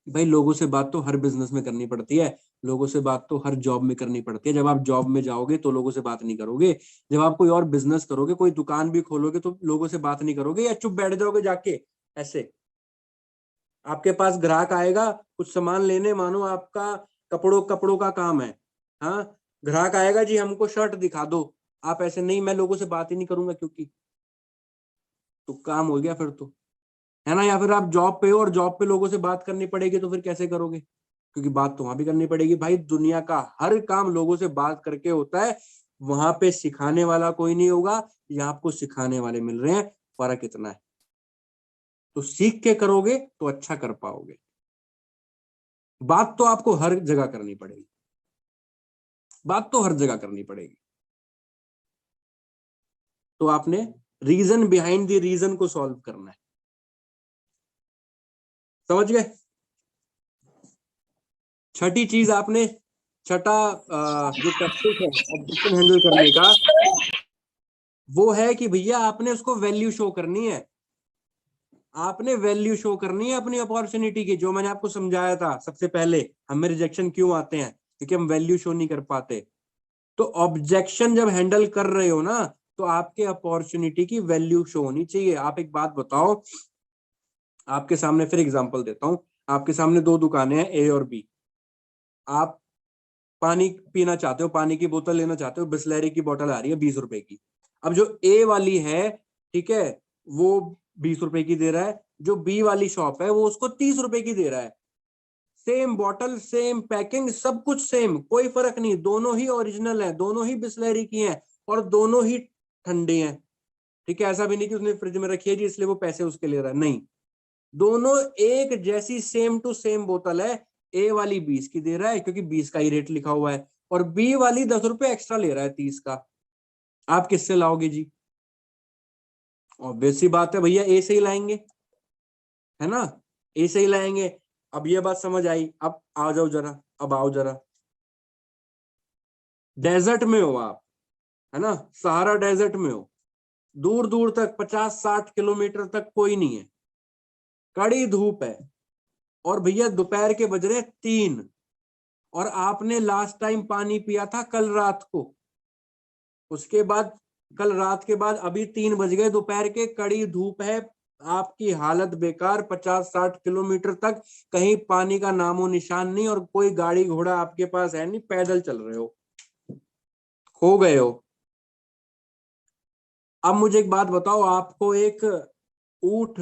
भाई लोगों से बात तो हर बिजनेस में करनी पड़ती है, लोगों से बात तो हर जॉब में करनी पड़ती है। जब आप जॉब में जाओगे तो लोगों से बात नहीं करोगे, जब आप कोई और बिजनेस करोगे, कोई दुकान भी खोलोगे तो लोगों से बात नहीं करोगे, या चुप बैठ जाओगे जाके ऐसे। आपके पास ग्राहक आएगा कुछ सामान लेने, मानो आपका कपड़ों कपड़ों का काम है, हाँ, ग्राहक आएगा जी हमको शर्ट दिखा दो, आप ऐसे नहीं मैं लोगों से बात ही नहीं करूंगा क्योंकि, तो काम हो गया फिर तो, है ना। या फिर आप जॉब पे हो और जॉब पे लोगों से बात करनी पड़ेगी तो फिर कैसे करोगे, क्योंकि बात तो वहां भी करनी पड़ेगी। भाई दुनिया का हर काम लोगों से बात करके होता है, वहां पे सिखाने वाला कोई नहीं होगा, या आपको सिखाने वाले मिल रहे हैं, फर्क इतना है। तो सीख के करोगे तो अच्छा कर पाओगे। बात तो आपको हर जगह करनी पड़ेगी, बात तो हर जगह करनी पड़ेगी। तो आपने रीजन बिहाइंड द रीजन को सॉल्व करना है। समझ गए। छठी चीज आपने, छठा जो टैक्टिक है ऑब्जेक्शन हैंडल करने का, वो है कि भैया आपने उसको वैल्यू शो करनी है। आपने वैल्यू शो करनी है अपनी अपॉर्चुनिटी की, जो मैंने आपको समझाया था सबसे पहले, हमें रिजेक्शन क्यों आते हैं, क्योंकि हम वैल्यू शो नहीं कर पाते। तो ऑब्जेक्शन जब हैंडल कर रहे हो ना, तो आपके अपॉर्चुनिटी की वैल्यू शो होनी चाहिए। आप एक बात बताओ, आपके सामने फिर एग्जांपल देता हूं, आपके सामने दो दुकानें हैं ए और बी। आप पानी पीना चाहते हो, पानी की बोतल लेना चाहते हो, बिस्लरी की बोतल आ रही है 20 रुपए की। अब जो ए वाली है, ठीक है, वो 20 रुपए की दे रहा है, जो बी वाली शॉप है वो उसको 30 रुपए की दे रहा है। सेम बॉटल, सेम पैकिंग, सब कुछ सेम, कोई फर्क नहीं, दोनों ही ओरिजिनल है, दोनों ही बिस्लरी की हैं और दोनों ही ठंडी हैं। ठीक है, ऐसा भी नहीं कि उसने फ्रिज में रखी है जी इसलिए वो पैसे उसके ले रहा है, नहीं, दोनों एक जैसी सेम टू सेम बोतल है। ए वाली 20 की दे रहा है क्योंकि 20 का ही रेट लिखा हुआ है, और बी वाली 10 रुपए एक्स्ट्रा ले रहा है 30 का। आप किससे लाओगे जी, ऑब्वियस सी बात है भैया ए से ही लाएंगे, है ना, ए से ही लाएंगे। अब ये बात समझ आई, अब आ जाओ जरा, अब आओ जरा, डेजर्ट में हो आप, है ना, सहारा डेजर्ट में हो, दूर दूर तक 50-60 किलोमीटर तक कोई नहीं है, कड़ी धूप है, और भैया दोपहर के बज रहे 3, और आपने लास्ट टाइम पानी पिया था कल रात को, उसके बाद कल रात के बाद अभी 3 बज गए दोपहर के, कड़ी धूप है, आपकी हालत बेकार, 50-60 किलोमीटर तक कहीं पानी का नामो निशान नहीं, और कोई गाड़ी घोड़ा आपके पास है नहीं, पैदल चल रहे हो। खो गए हो। अब मुझे एक बात बताओ, आपको एक ऊंट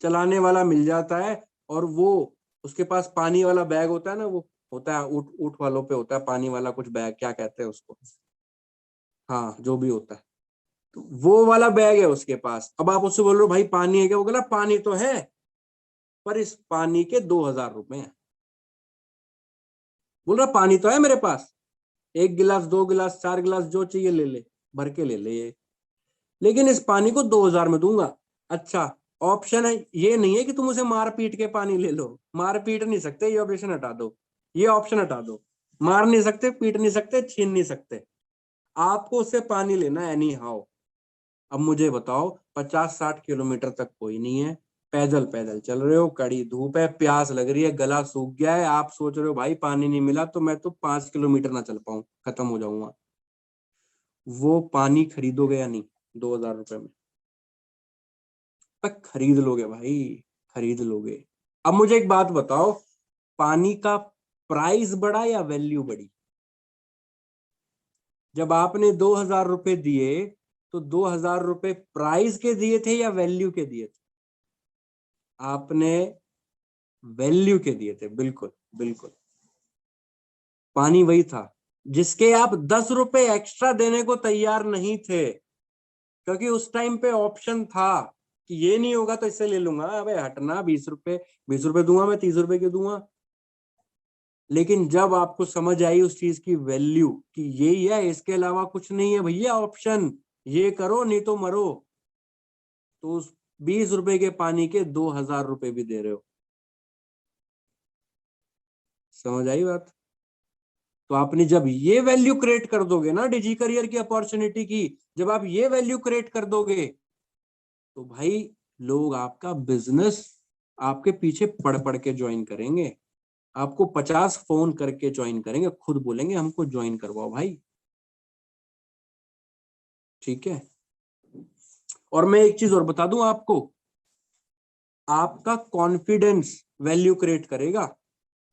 चलाने वाला मिल जाता है और वो उसके पास पानी वाला बैग होता है ना, वो होता है ऊंट, ऊंट वालों पे होता है पानी वाला कुछ बैग, क्या कहते हैं उसको, हाँ जो भी होता है, तो वो वाला बैग है उसके पास। अब आप उससे बोल रहे हो भाई पानी है क्या, वो बोला पानी तो है पर इस पानी के 2,000 रुपए हैं। बोल रहा पानी तो है मेरे पास, 1 गिलास 2 गिलास 4 गिलास जो चाहिए ले ले, भर के ले ले ये, लेकिन इस पानी को 2,000 में दूंगा। अच्छा, ऑप्शन है ये नहीं है कि तुम उसे मार पीट के पानी ले लो, मार पीट नहीं सकते, ये ऑप्शन हटा दो, ये ऑप्शन हटा दो। मार नहीं सकते, पीट नहीं सकते, छीन नहीं सकते, आपको उससे पानी लेना एनी हाउ। अब मुझे बताओ 50-60 किलोमीटर तक कोई नहीं है, पैदल पैदल चल रहे हो, कड़ी धूप है, प्यास लग रही है, गला सूख गया है, आप सोच रहे हो भाई पानी नहीं मिला तो मैं तो 5 किलोमीटर ना चल पाऊं, खत्म हो जाऊंगा। वो पानी खरीदोगे या नहीं 2,000 रुपए में? पर खरीद लोगे भाई, खरीद लोगे। अब मुझे एक बात बताओ, पानी का प्राइस बढ़ा या वैल्यू बढ़ी? जब आपने 2,000 रुपए दिए तो 2,000 रुपए प्राइस के दिए थे या वैल्यू के दिए थे? आपने वैल्यू के दिए थे, बिल्कुल बिल्कुल। पानी वही था जिसके आप 10 रुपए एक्स्ट्रा देने को तैयार नहीं थे, क्योंकि उस टाइम पे ऑप्शन था कि ये नहीं होगा तो इससे ले लूंगा, अबे हटना, 20 रुपए, 20 रुपए दूंगा मैं, 30 रुपए क्यों दूंगा। लेकिन जब आपको समझ आई उस चीज की वैल्यू कि यही है, इसके अलावा कुछ नहीं है भैया ऑप्शन, ये करो नहीं तो मरो, तो उस 20 रुपए के पानी के 2,000 रुपए भी दे रहे हो। समझ आई बात? तो आपने जब ये वैल्यू क्रिएट कर दोगे ना डिजी करियर की अपॉर्चुनिटी की, जब आप ये वैल्यू क्रिएट कर दोगे तो भाई लोग आपका बिजनेस आपके पीछे पड़ पड़ के ज्वाइन करेंगे, आपको 50 फोन करके ज्वाइन करेंगे, खुद बोलेंगे हमको ज्वाइन करवाओ भाई। ठीक है, और मैं एक चीज और बता दूं आपको, आपका कॉन्फिडेंस वैल्यू क्रिएट करेगा।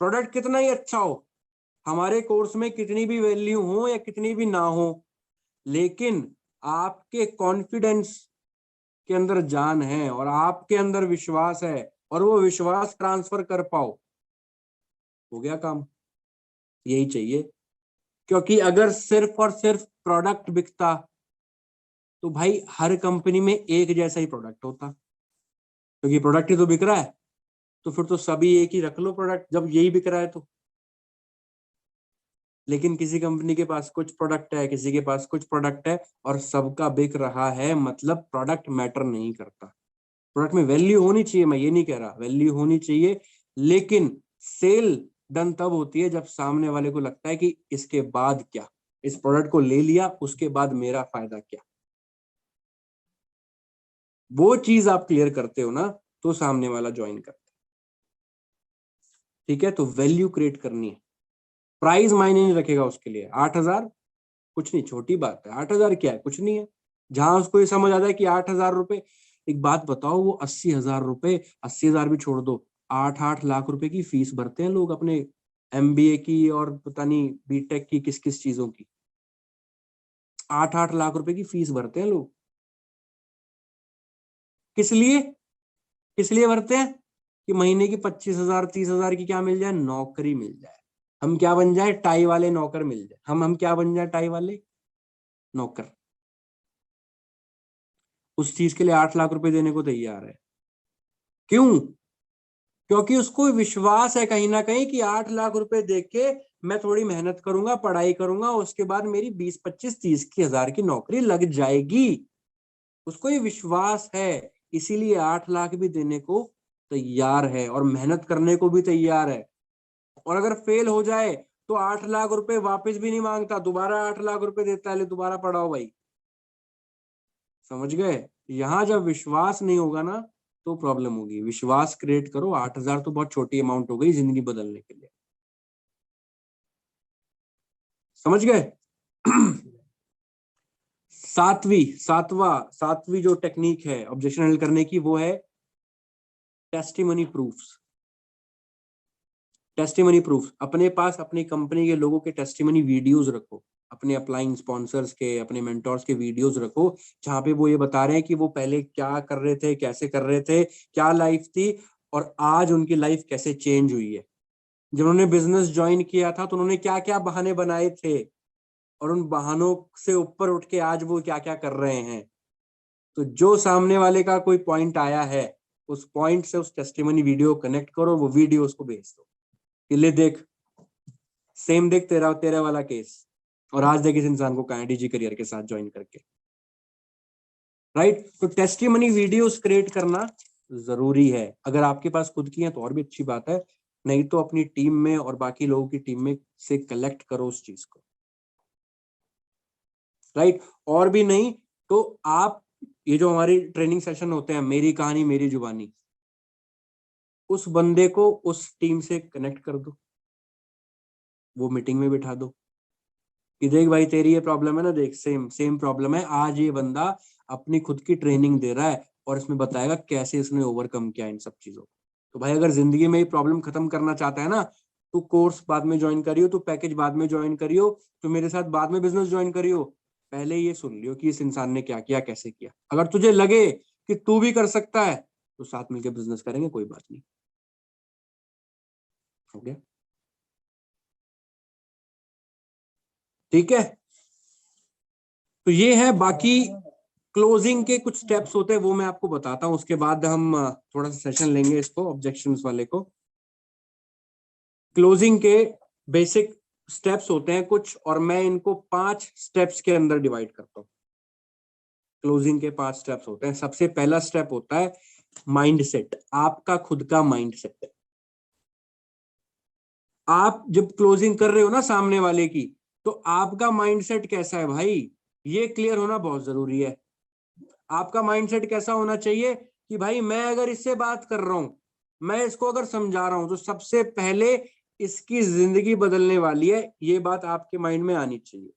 प्रोडक्ट कितना ही अच्छा हो, हमारे कोर्स में कितनी भी वैल्यू हो या कितनी भी ना हो, लेकिन आपके कॉन्फिडेंस के अंदर जान है और आपके अंदर विश्वास है और वो विश्वास ट्रांसफर कर पाओ, हो गया काम। यही चाहिए, क्योंकि अगर सिर्फ और सिर्फ प्रोडक्ट बिकता तो भाई हर कंपनी में एक जैसा ही प्रोडक्ट होता, क्योंकि प्रोडक्ट ही तो बिक रहा है, तो फिर तो सभी एक ही रख लो प्रोडक्ट जब यही बिक रहा है तो। लेकिन किसी कंपनी के पास कुछ प्रोडक्ट है, किसी के पास कुछ प्रोडक्ट है और सबका बिक रहा है, मतलब प्रोडक्ट मैटर नहीं करता। प्रोडक्ट में वैल्यू होनी चाहिए, मैं ये नहीं कह रहा, वैल्यू होनी चाहिए, लेकिन सेल डन तब होती है जब सामने वाले को लगता है कि इसके बाद क्या, इस प्रोडक्ट को ले लिया उसके बाद मेरा फायदा क्या। वो चीज आप क्लियर करते हो ना तो सामने वाला ज्वाइन करता है। ठीक है, तो वैल्यू क्रिएट करनी है। प्राइस मायने नहीं रखेगा उसके लिए, 8,000 कुछ नहीं, छोटी बात है, 8,000 क्या है, कुछ नहीं है। जहां उसको ये समझ आता है कि 8,000 रुपए, एक बात बताओ, वो 80,000 रुपए, 80,000 भी छोड़ दो, 8-8 लाख रुपए की फीस भरते हैं लोग अपने एमबीए की और पता नहीं बीटेक की किस किस चीजों की, 8-8 लाख रुपए की फीस भरते हैं लोग। किस लिए, किस लिए भरते हैं? कि महीने की 25,000 30,000 की क्या मिल जाए, नौकरी मिल जाए। हम क्या बन जाए, टाई वाले नौकर मिल जाए, हम क्या बन जाए, टाई वाले नौकर। उस चीज के लिए 8 लाख रुपए देने को तैयार है। क्यों? क्योंकि उसको विश्वास है कहीं ना कहीं कि 8 लाख रुपए दे के मैं थोड़ी मेहनत करूंगा, पढ़ाई करूंगा, उसके बाद मेरी 20 25 30 की हजार की नौकरी लग जाएगी। उसको ये विश्वास है, इसीलिए 8 लाख भी देने को तैयार है और मेहनत करने को भी तैयार है। और अगर फेल हो जाए तो 8 लाख रुपए वापस भी नहीं मांगता, दोबारा 8 लाख रुपए देता है, ले दोबारा पढ़ाओ भाई। समझ गए? यहां जब विश्वास नहीं होगा ना तो प्रॉब्लम होगी। विश्वास क्रिएट करो, 8,000 तो बहुत छोटी अमाउंट हो गई जिंदगी बदलने के लिए। समझ गए? सातवीं जो टेक्निक है ऑब्जेक्शन हैंडल करने की, वो है टेस्टिमनी प्रूफ्स। टेस्टिमनी प्रूफ अपने पास, अपनी कंपनी के लोगों के टेस्टिमनी वीडियोस रखो। अपने अपलाइन स्पॉन्सर्स के, अपने मेंटोर्स के वीडियोस रखो जहां पे वो ये बता रहे हैं कि वो पहले क्या कर रहे थे, कैसे कर रहे थे, क्या लाइफ थी और आज उनकी लाइफ कैसे चेंज हुई है। जब उन्होंने बिजनेस ज्वाइन किया था तो उन्होंने क्या क्या बहाने बनाए थे और उन बहानों से ऊपर उठ के आज वो क्या क्या कर रहे हैं। तो जो सामने वाले का कोई पॉइंट आया है, उस पॉइंट से उस टेस्टिमनी वीडियो कनेक्ट करो, वो वीडियो उसको भेज दो कि ले देख, सेम देख तेरा तेरा वाला केस, और आज देख इस इंसान को कहा डीजी करियर के साथ ज्वाइन करके। राइट, तो टेस्टिमनी वीडियोस क्रिएट करना जरूरी है। अगर आपके पास खुद की है तो और भी अच्छी बात है, नहीं तो अपनी टीम में और बाकी लोगों की टीम में से कलेक्ट करो उस चीज को। राइट, और भी नहीं तो आप ये जो हमारी ट्रेनिंग सेशन होते हैं, मेरी कहानी मेरी जुबानी, उस बंदे को उस टीम से कनेक्ट कर दो, वो मीटिंग में बिठा दो कि देख भाई तेरी ये प्रॉब्लम है ना, देख सेम सेम प्रॉब्लम है, आज ये बंदा अपनी खुद की ट्रेनिंग दे रहा है और इसमें बताएगा कैसे इसने ओवरकम किया इन सब चीजों को। तो भाई अगर जिंदगी में ये प्रॉब्लम खत्म करना चाहता है ना, तो कोर्स बाद में ज्वाइन करियो, तो पैकेज बाद में ज्वाइन करियो, तो मेरे साथ बाद में बिजनेस ज्वाइन करियो, पहले ये सुन लियो कि इस इंसान ने क्या किया, कैसे किया। अगर तुझे लगे कि तू भी कर सकता है तो साथ मिलकर बिजनेस करेंगे, कोई बात नहीं। ओके, ठीक है। तो ये है, बाकी क्लोजिंग के कुछ स्टेप्स होते हैं वो मैं आपको बताता हूं, उसके बाद हम थोड़ा सा सेशन लेंगे इसको ऑब्जेक्शंस वाले को। क्लोजिंग के बेसिक स्टेप्स होते हैं कुछ, और मैं इनको 5 स्टेप्स के अंदर डिवाइड करता हूं। क्लोजिंग के 5 स्टेप्स होते हैं। सबसे पहला स्टेप होता है माइंड सेट, आपका खुद का माइंड सेट। आप जब क्लोजिंग कर रहे हो ना सामने वाले की, तो आपका माइंड सेट कैसा है भाई, ये क्लियर होना बहुत जरूरी है। आपका माइंडसेट कैसा होना चाहिए कि भाई मैं अगर इससे बात कर रहा हूं, मैं इसको अगर समझा रहा हूं, तो सबसे पहले इसकी जिंदगी बदलने वाली है, ये बात आपके माइंड में आनी चाहिए।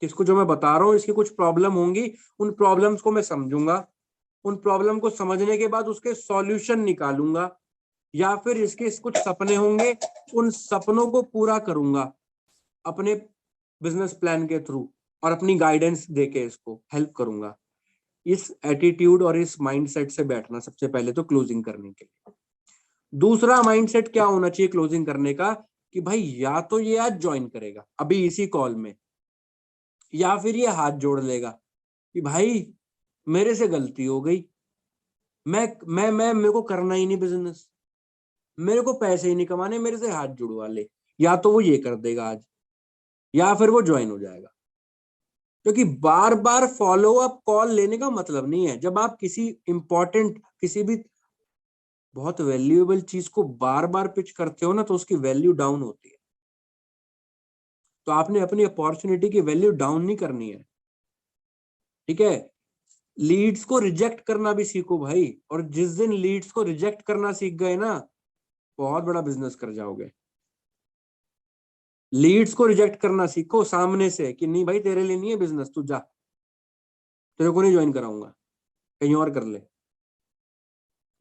इसको जो मैं बता रहा हूं, इसकी कुछ प्रॉब्लम होंगी, उन प्रॉब्लम्स को मैं समझूंगा, उन प्रॉब्लम को समझने के बाद उसके सॉल्यूशन निकालूंगा, या फिर इसके कुछ सपने होंगे, उन सपनों को पूरा करूंगा अपने बिजनेस प्लान के थ्रू, और अपनी गाइडेंस देके इसको हेल्प करूंगा। इस एटीट्यूड और इस माइंडसेट से बैठना सबसे पहले तो क्लोजिंग करने के लिए। दूसरा माइंडसेट क्या होना चाहिए क्लोजिंग करने का, कि भाई या तो ये आज ज्वाइन करेगा अभी इसी कॉल में, या फिर ये हाथ जोड़ लेगा कि भाई मेरे से गलती हो गई, मैं मेरे को करना ही नहीं बिजनेस, मेरे को पैसे ही नहीं कमाने, मेरे से हाथ जुड़वा ले। या तो वो ये कर देगा आज, या फिर वो ज्वाइन हो जाएगा। क्योंकि बार बार फॉलो अप कॉल लेने का मतलब नहीं है। जब आप किसी इंपॉर्टेंट, किसी भी बहुत वैल्यूएबल चीज को बार बार पिच करते हो ना, तो उसकी वैल्यू डाउन होती है। तो आपने अपनी अपॉर्चुनिटी की वैल्यू डाउन नहीं करनी है, ठीक है। लीड्स को रिजेक्ट करना भी सीखो भाई, और जिस दिन लीड्स को रिजेक्ट करना सीख गए ना, बहुत बड़ा बिजनेस कर जाओगे। लीड्स को रिजेक्ट करना सीखो सामने से, कि नहीं भाई तेरे लिए नहीं है बिजनेस, तू जा, तेरे को नहीं ज्वाइन कराऊंगा, कहीं और कर ले।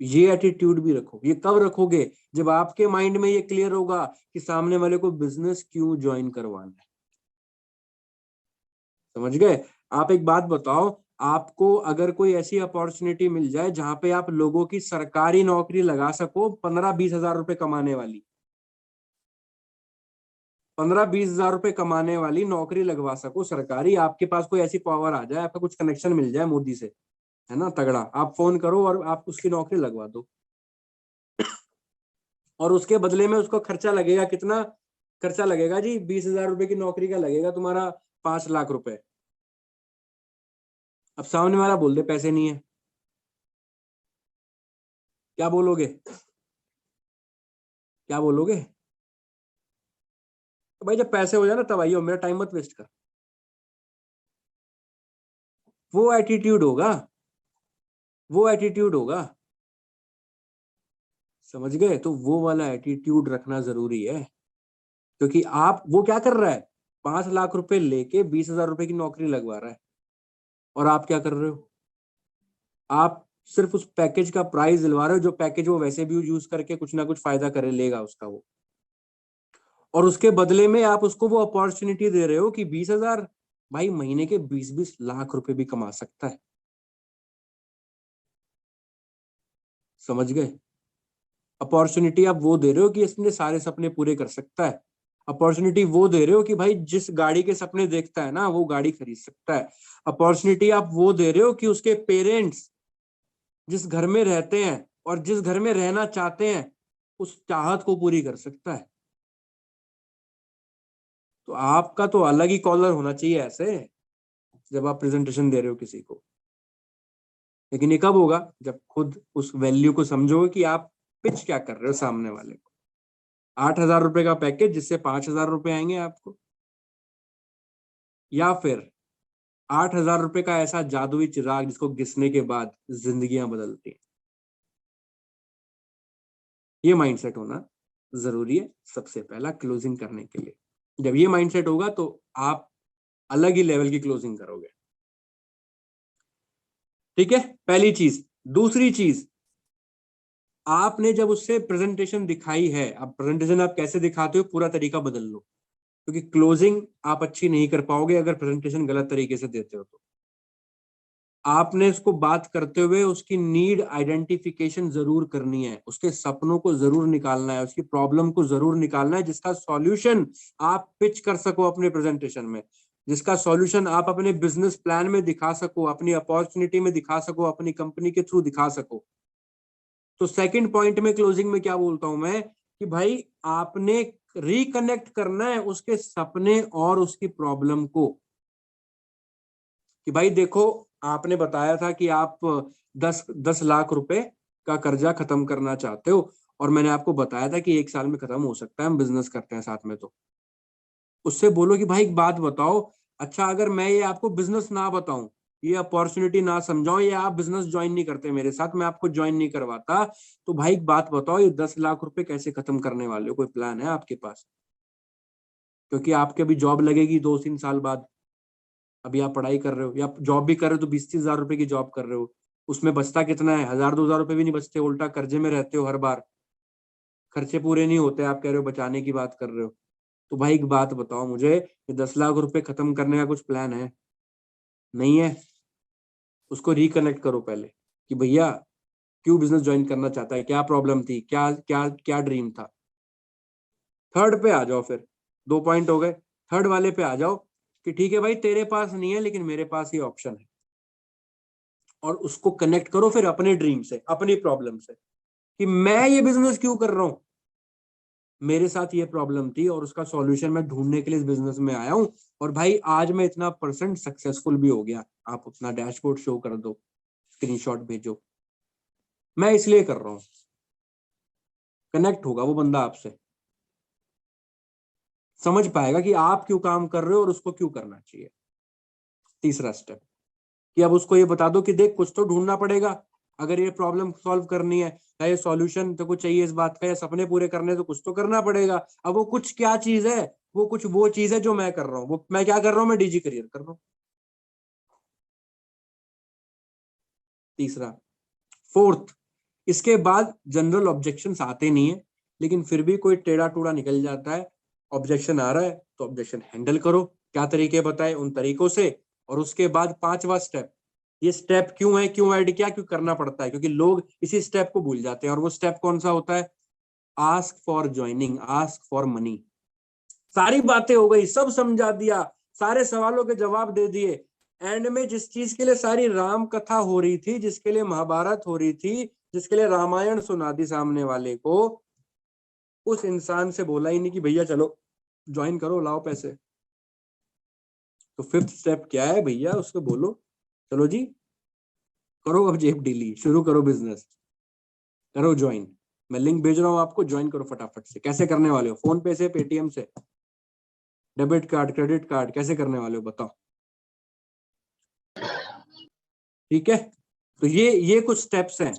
ये एटीट्यूड भी रखो। ये कब रखोगे, जब आपके माइंड में ये क्लियर होगा कि सामने वाले को बिजनेस क्यों ज्वाइन करवाना है। समझ गए। आप एक बात बताओ, आपको अगर कोई ऐसी अपॉर्चुनिटी मिल जाए जहां पे आप लोगों की सरकारी नौकरी लगा सको, 15-20 हजार रुपए कमाने वाली, 15-20 हजार रुपए कमाने वाली नौकरी लगवा सको सरकारी, आपके पास कोई ऐसी पावर आ जाए, आपका कुछ कनेक्शन मिल जाए मोदी से, है ना तगड़ा, आप फोन करो और आप उसकी नौकरी लगवा दो। और उसके बदले में उसको खर्चा लगेगा, कितना खर्चा लगेगा जी, 20 हजार रुपए की नौकरी का लगेगा तुम्हारा 5 लाख रुपए। अब सामने वाला बोल दे पैसे नहीं है, क्या बोलोगे, क्या बोलोगे। तो भाई जब पैसे हो जाए ना तब आइयो, मेरा टाइम मत वेस्ट कर। वो एटीट्यूड होगा, वो एटीट्यूड होगा। समझ गए। तो वो वाला एटीट्यूड रखना जरूरी है, क्योंकि आप, वो क्या कर रहा है, 5 लाख रुपए लेके 20 हजार रुपए की नौकरी लगवा रहा है, और आप क्या कर रहे हो, आप सिर्फ उस पैकेज का प्राइस दिलवा रहे हो, जो पैकेज वो वैसे भी यूज करके कुछ ना कुछ फायदा करे लेगा उसका वो। और उसके बदले में आप उसको वो अपॉर्चुनिटी दे रहे हो कि 20,000, भाई महीने के 20-20 लाख रुपए भी कमा सकता है। समझ गए? अपॉर्चुनिटी आप वो दे रहे हो कि इसने सारे सपने पूरे कर सकता है। अपॉर्चुनिटी वो दे रहे हो कि भाई जिस गाड़ी के सपने देखता है ना वो गाड़ी खरीद सकता है। अपॉर्चुनिटी आप वो दे रहे हो कि उसके पेरेंट्स जिस घर में रहते हैं और जिस घर में रहना चाहते हैं उस चाहत को पूरी कर सकता है। तो आपका तो अलग ही कॉलर होना चाहिए ऐसे, जब आप प्रेजेंटेशन दे रहे हो किसी को। लेकिन ये कब होगा? जब खुद उस वैल्यू को समझोगे कि आप पिच क्या कर रहे हो सामने वाले को। 8,000 रुपए का पैकेज जिससे 5,000 रुपए आएंगे आपको, या फिर 8,000 रुपए का ऐसा जादुई चिराग जिसको घिसने के बाद जिंदगियां बदलती हैं। ये माइंडसेट होना जरूरी है सबसे पहला क्लोजिंग करने के लिए। जब ये माइंडसेट होगा तो आप अलग ही लेवल की क्लोजिंग करोगे। ठीक है, पहली चीज। दूसरी चीज, आपने जब उससे प्रेजेंटेशन दिखाई है, अब प्रेजेंटेशन आप कैसे दिखाते हो पूरा तरीका बदल लो, क्योंकि क्लोजिंग आप अच्छी नहीं कर पाओगे अगर प्रेजेंटेशन गलत तरीके से देते हो। तो आपने उसको बात करते हुए उसकी नीड आइडेंटिफिकेशन जरूर करनी है, उसके सपनों को जरूर निकालना है, उसकी प्रॉब्लम को जरूर निकालना है, जिसका सॉल्यूशन आप पिच कर सको अपने प्रेजेंटेशन में, जिसका सॉल्यूशन आप अपने बिजनेस प्लान में दिखा सको, अपनी अपॉर्चुनिटी में दिखा सको, अपनी कंपनी के थ्रू दिखा सको। तो सेकंड पॉइंट में क्लोजिंग में क्या बोलता हूं मैं कि भाई आपने रिकनेक्ट करना है उसके सपने और उसकी प्रॉब्लम को। कि भाई देखो, आपने बताया था कि आप 10 लाख रुपए का कर्जा खत्म करना चाहते हो, और मैंने आपको बताया था कि 1 साल में खत्म हो सकता है, हम बिजनेस करते हैं साथ में। तो उससे बोलो कि भाई एक बात बताओ, अच्छा अगर मैं ये आपको बिजनेस ना बताऊं, ये अपॉर्चुनिटी ना समझाऊं, या आप बिजनेस ज्वाइन नहीं करते मेरे साथ, मैं आपको ज्वाइन नहीं करवाता, तो भाई एक बात बताओ, ये 10 लाख रुपए कैसे खत्म करने वाले हो? कोई प्लान है आपके पास? क्योंकि आपके अभी जॉब लगेगी 2-3 साल बाद। अभी आप पढ़ाई कर रहे हो या जॉब भी कर रहे हो तो 20-30 हजार रुपए की जॉब कर रहे हो, उसमें बचता कितना है? 1,000-2,000 रुपए भी नहीं बचते, उल्टा कर्जे में रहते हो हर बार, खर्चे पूरे नहीं होते, आप कह रहे हो बचाने की बात कर रहे हो। तो भाई एक बात बताओ मुझे, ये 10 लाख रुपए खत्म करने का कुछ प्लान है? नहीं है? उसको रिकनेक्ट करो पहले कि भैया क्यों बिजनेस ज्वाइन करना चाहता है, क्या प्रॉब्लम थी, क्या क्या क्या ड्रीम था। थर्ड पे आ जाओ फिर, 2 पॉइंट हो गए। थर्ड वाले पे आ जाओ कि ठीक है भाई तेरे पास नहीं है लेकिन मेरे पास ये ऑप्शन है, और उसको कनेक्ट करो फिर अपने ड्रीम से, अपनी प्रॉब्लम से, कि मैं ये बिजनेस क्यों कर रहा हूं, मेरे साथ ये प्रॉब्लम थी और उसका सॉल्यूशन मैं ढूंढने के लिए इस बिजनेस में आया हूं, और भाई आज मैं इतना परसेंट सक्सेसफुल भी हो गया। आप अपना डैशबोर्ड शो कर दो, स्क्रीनशॉट भेजो, मैं इसलिए कर रहा हूं। कनेक्ट होगा वो बंदा आपसे, समझ पाएगा कि आप क्यों काम कर रहे हो और उसको क्यों करना चाहिए। तीसरा स्टेप कि अब उसको ये बता दो कि देख कुछ तो ढूंढना पड़ेगा, अगर ये प्रॉब्लम सॉल्व करनी है या ये सॉल्यूशन तो कुछ चाहिए इस बात का, या सपने पूरे करने तो कुछ तो करना पड़ेगा। अब वो कुछ क्या चीज है? वो कुछ वो चीज है जो मैं कर रहा हूँ। वो मैं क्या कर रहा हूँ? मैं डीजी करियर कर रहा हूँ। तीसरा। फोर्थ, इसके बाद जनरल ऑब्जेक्शन आते नहीं है, लेकिन फिर भी कोई टेढ़ा टूड़ा निकल जाता है, ऑब्जेक्शन आ रहा है तो ऑब्जेक्शन हैंडल करो। क्या तरीके बताए उन तरीकों से। और उसके बाद पांचवा स्टेप, ये स्टेप क्यों है, क्यों ऐड किया, क्यों करना पड़ता है, क्योंकि लोग इसी स्टेप को भूल जाते हैं। और वो स्टेप कौन सा होता है? Ask for joining, ask for money. सारी बातें हो गई, सब समझा दिया, सारे सवालों के जवाब दे दिए। एंड में जिस चीज के लिए सारी राम कथा हो रही थी, जिसके लिए महाभारत हो रही थी, जिसके लिए रामायण सुना दी सामने वाले को, उस इंसान से बोला ही नहीं कि भैया चलो ज्वाइन करो, लाओ पैसे। तो फिफ्थ स्टेप क्या है भैया? उसको बोलो चलो जी करो अब जेब डीली, शुरू करो बिजनेस, करो ज्वाइन। मैं लिंक भेज रहा हूँ आपको, ज्वाइन करो फटाफट से। कैसे करने वाले हो? फोन पे से, पेटीएम से, डेबिट कार्ड, क्रेडिट कार्ड, कैसे करने वाले हो बताओ? ठीक है, तो ये कुछ स्टेप्स हैं,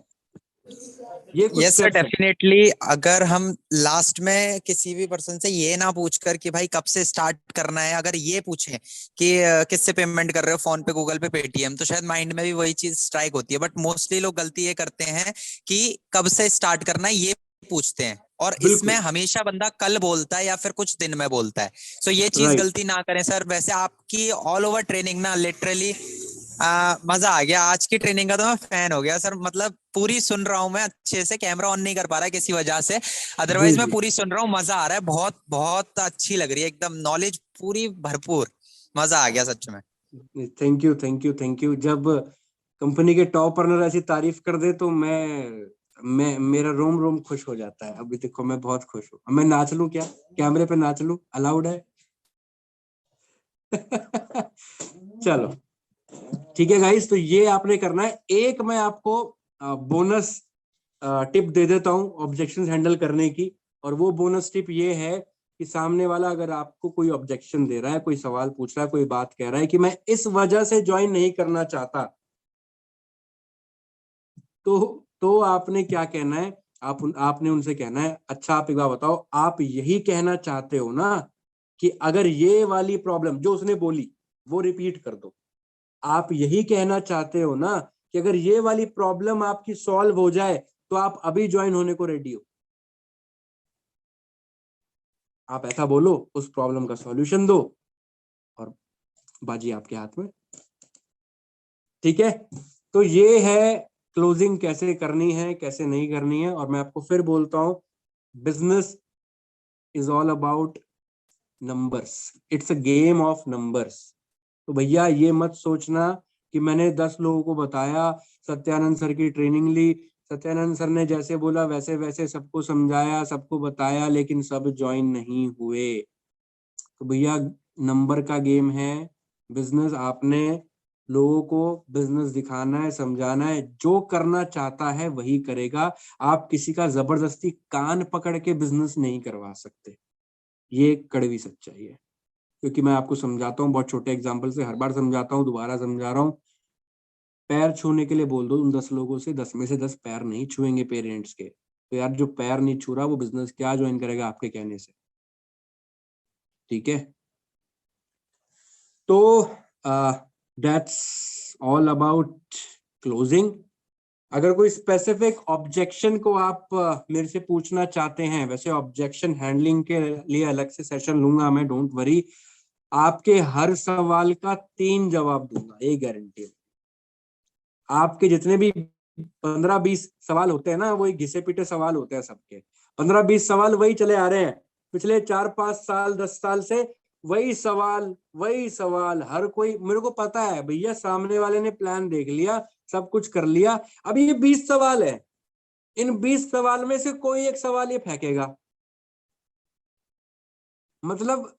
ये कुछ यस सर, स्टेप्स हैं। डेफिनेटली। अगर हम लास्ट में किसी भी पर्सन से ये ना पूछकर कि भाई कब से स्टार्ट करना है, अगर ये पूछें कि किससे पेमेंट कर रहे हो, फोन पे, गूगल पे, पेटीएम, तो शायद माइंड में भी वही चीज स्ट्राइक होती है। बट मोस्टली लोग गलती ये करते हैं कि कब से स्टार्ट करना है ये पूछते हैं। और इसमें बिल्कुल हमेशा बंदा कल बोलता है या फिर कुछ दिन में बोलता है। सो ये चीज राइट। गलती ना करें सर। वैसे आपकी ऑल ओवर ट्रेनिंग ना लिटरली मजा आ गया। आज की ट्रेनिंग का तो मैं फैन हो गया सर। मतलब पूरी सुन रहा हूँ मैं अच्छे से, कैमरा ऑन नहीं कर पा रहा है किसी वजह से, जी अदरवाइज मैं जी पूरी सुन रहा हूँ। मजा आ रहा है, बहुत बहुत अच्छी लग रही है, एकदम नॉलेज पूरी भरपूर। मजा आ गया सच में। Thank you thank you thank you. जब कंपनी के टॉप अर्नर ऐसी तारीफ कर दे तो मैं मेरा रोम रोम खुश हो जाता है। अभी देखो मैं बहुत खुश हूँ। मैं नाच लूं क्या? कैमरे पे नाच लूं? अलाउड है? चलो ठीक है गाइस, तो ये आपने करना है। एक मैं आपको बोनस टिप दे देता हूँ ऑब्जेक्शंस हैंडल करने की। और वो बोनस टिप ये है कि सामने वाला अगर आपको कोई ऑब्जेक्शन दे रहा है, कोई सवाल पूछ रहा है, कोई बात कह रहा है कि मैं इस वजह से ज्वाइन नहीं करना चाहता, तो आपने क्या कहना है? आपने उनसे कहना है, अच्छा आप एक बार बताओ, आप यही कहना चाहते हो ना कि अगर ये वाली प्रॉब्लम जो उसने बोली वो रिपीट कर दो? आप यही कहना चाहते हो ना कि अगर ये वाली प्रॉब्लम आपकी सॉल्व हो जाए तो आप अभी ज्वाइन होने को रेडी हो? आप ऐसा बोलो, उस प्रॉब्लम का सॉल्यूशन दो, और बाजी आपके हाथ में। ठीक है, तो ये है क्लोजिंग कैसे करनी है, कैसे नहीं करनी है। और मैं आपको फिर बोलता हूं, business is all about numbers, it's a game of numbers. तो भैया ये मत सोचना कि मैंने 10 लोगों को बताया, सत्यानंद सर की ट्रेनिंग ली, सत्यानंद सर ने जैसे बोला वैसे वैसे सबको समझाया, सबको बताया, लेकिन सब ज्वाइन नहीं हुए। तो भैया नंबर का गेम है बिजनेस। आपने लोगों को बिजनेस दिखाना है, समझाना है, जो करना चाहता है वही करेगा। आप किसी का जबरदस्ती कान पकड़ के बिजनेस नहीं करवा सकते। ये एक कड़वी सच्चाई है। क्योंकि मैं आपको समझाता हूँ बहुत छोटे एग्जांपल से, हर बार समझाता हूँ, दोबारा समझा रहा हूँ। पैर छूने के लिए बोल दो उन 10 लोगों से, 10 में से 10 पैर नहीं छुएंगे पेरेंट्स के। तो यार जो पैर नहीं छू रहा वो बिजनेस क्या ज्वाइन करेगा आपके कहने से? ठीक है, तो दैट्स ऑल अबाउट क्लोजिंग। अगर कोई स्पेसिफिक ऑब्जेक्शन को आप मेरे से पूछना चाहते हैं, वैसे ऑब्जेक्शन हैंडलिंग के लिए अलग से सेशन लूंगा मैं, डोंट वरी। आपके हर सवाल का 3 जवाब दूंगा, ये गारंटी। आपके जितने भी 15-20 सवाल होते हैं ना, वो घिसे पिटे सवाल होते हैं सबके। 15-20 सवाल वही चले आ रहे हैं पिछले 4-5 साल 10 साल से। वही सवाल हर कोई, मेरे को पता है भैया सामने वाले ने प्लान देख लिया, सब कुछ कर लिया। अब ये 20 सवाल है, इन 20 सवाल में से कोई एक सवाल ये फेंकेगा। मतलब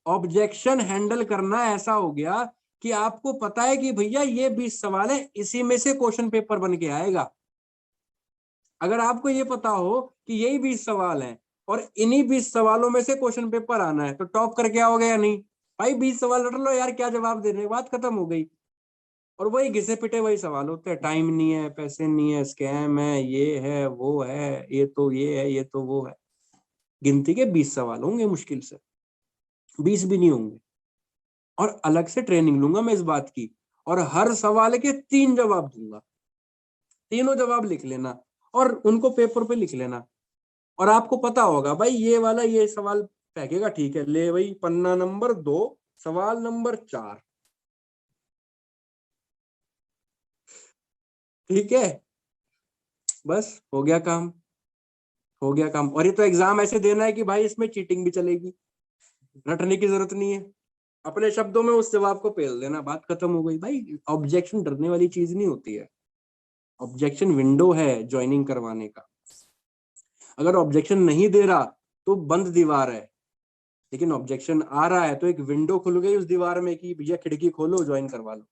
ऑब्जेक्शन हैंडल करना ऐसा हो गया कि आपको पता है कि भैया ये 20 सवाल है, इसी में से क्वेश्चन पेपर बन के आएगा। अगर आपको ये पता हो कि यही 20 सवाल हैं और इन्हीं 20 सवालों में से क्वेश्चन पेपर आना है, तो टॉप करके आओगे या नहीं? भाई 20 सवाल रट लो यार, क्या जवाब देने, बात खत्म हो गई। और वही घिसे पिटे वही सवाल होते हैं, टाइम नहीं है, पैसे नहीं है, स्कैम है, ये है वो है, ये तो ये है, ये तो वो है। गिनती के 20 सवाल होंगे, मुश्किल से 20 भी नहीं होंगे। और अलग से ट्रेनिंग लूंगा मैं इस बात की, और हर सवाल के 3 जवाब दूंगा। तीनों जवाब लिख लेना और उनको पेपर पे लिख लेना। और आपको पता होगा भाई ये वाला ये सवाल फेंकेगा, ठीक है, ले भाई पन्ना नंबर 2 सवाल नंबर 4। ठीक है, बस हो गया काम, हो गया काम। और ये तो एग्जाम ऐसे देना है कि भाई इसमें चीटिंग भी चलेगी, रटने की जरूरत नहीं है। अपने शब्दों में उस जवाब को पेल देना, बात खत्म हो गई भाई। ऑब्जेक्शन डरने वाली चीज नहीं होती है। ऑब्जेक्शन विंडो है ज्वाइनिंग करवाने का। अगर ऑब्जेक्शन नहीं दे रहा तो बंद दीवार है, लेकिन ऑब्जेक्शन आ रहा है तो एक विंडो खुल गई उस दीवार में कि भैया खिड़की खोलो, ज्वाइन करवा लो।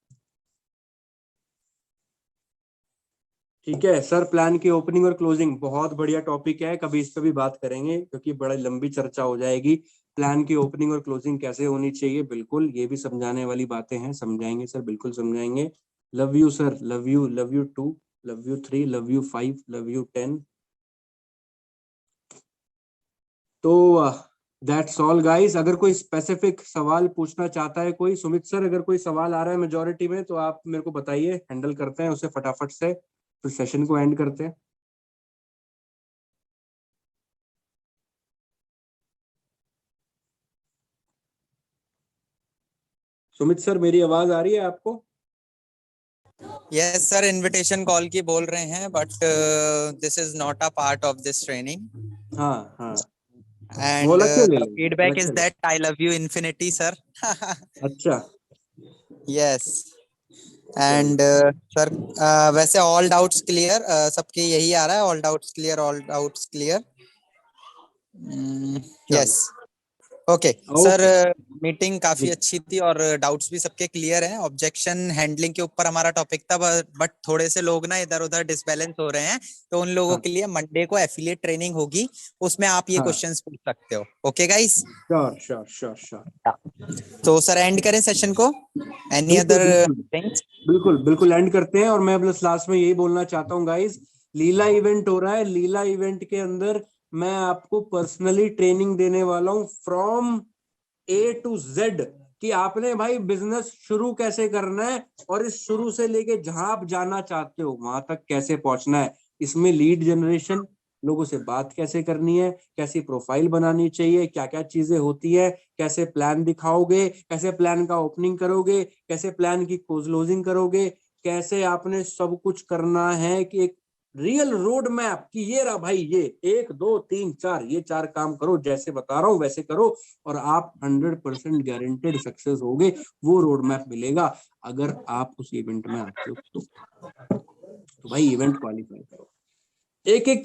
ठीक है सर, प्लान की ओपनिंग और क्लोजिंग बहुत बढ़िया टॉपिक है, कभी इस पे भी बात करेंगे क्योंकि बड़ी लंबी चर्चा हो जाएगी। प्लान की ओपनिंग और क्लोजिंग कैसे होनी चाहिए, बिल्कुल ये भी समझाने वाली बातें हैं, समझाएंगे सर, बिल्कुल समझाएंगे। Love you sir, love you 2, love you 3, love you 5, love you 10। तो दैट्स ऑल गाइस। अगर कोई स्पेसिफिक सवाल पूछना चाहता है कोई, सुमित सर अगर कोई सवाल आ रहा है मेजोरिटी में तो आप मेरे को बताइए, हैंडल करते हैं उसे फटाफट से, फिर सेशन को एंड करते हैं। सुमित सर, मेरी आवाज आ रही है आपको? यस सर, इनविटेशन कॉल की बोल रहे हैं, but this is not a part of this training हाँ हाँ, वो एंड अलग से ले द लेंगे, फीडबैक अलग इज से ले। That I love you infinity sir. अच्छा, यस एंड सर, वैसे ऑल डाउट्स क्लियर, सबके यही आ रहा है, all doubts clear, all doubts clear. चलो yes okay sir, okay meeting काफी जी। अच्छी थी और डाउट्स भी सबके क्लियर हैं। ऑब्जेक्शन हैंडलिंग के ऊपर हमारा टॉपिक था, बट थोड़े से लोग ना इधर उधर डिसबैलेंस हो रहे हैं, तो उन लोगों हाँ के लिए मंडे को एफिलिएट ट्रेनिंग होगी, उसमें आप ये हाँ, क्वेश्चंस पूछ सकते हो। Okay guys, sure sure sure sure. तो सर एंड करें सेशन को, एनी बिल्कुल अदर बिल्कुल थिंग्स? बिल्कुल बिल्कुल, एंड करते हैं। और मैं बस लास्ट में यही बोलना चाहता हूँ गाइस, लीला इवेंट हो रहा है। लीला इवेंट के अंदर मैं आपको पर्सनली ट्रेनिंग देने वाला हूँ फ्रॉम ए टू जेड, कि आपने भाई बिजनेस शुरू कैसे करना है और इस शुरू से लेके जहां आप जाना चाहते हो वहां तक कैसे पहुंचना है। इसमें लीड जनरेशन, लोगों से बात कैसे करनी है, कैसी प्रोफाइल बनानी चाहिए, क्या क्या चीजें होती है, कैसे प्लान दिखाओगे, कैसे प्लान का ओपनिंग करोगे, कैसे प्लान की क्लोजिंग करोगे, कैसे आपने सब कुछ करना है कि एक रियल रोड मैप कि ये रहा भाई, ये 1 2 3 4, ये 4 काम करो, जैसे बता रहा हूं वैसे करो और आप 100% गारंटेड सक्सेस होगे। वो रोड मैप मिलेगा अगर आप उस इवेंट में आते हो तो भाई इवेंट क्वालिफाई करो। एक एक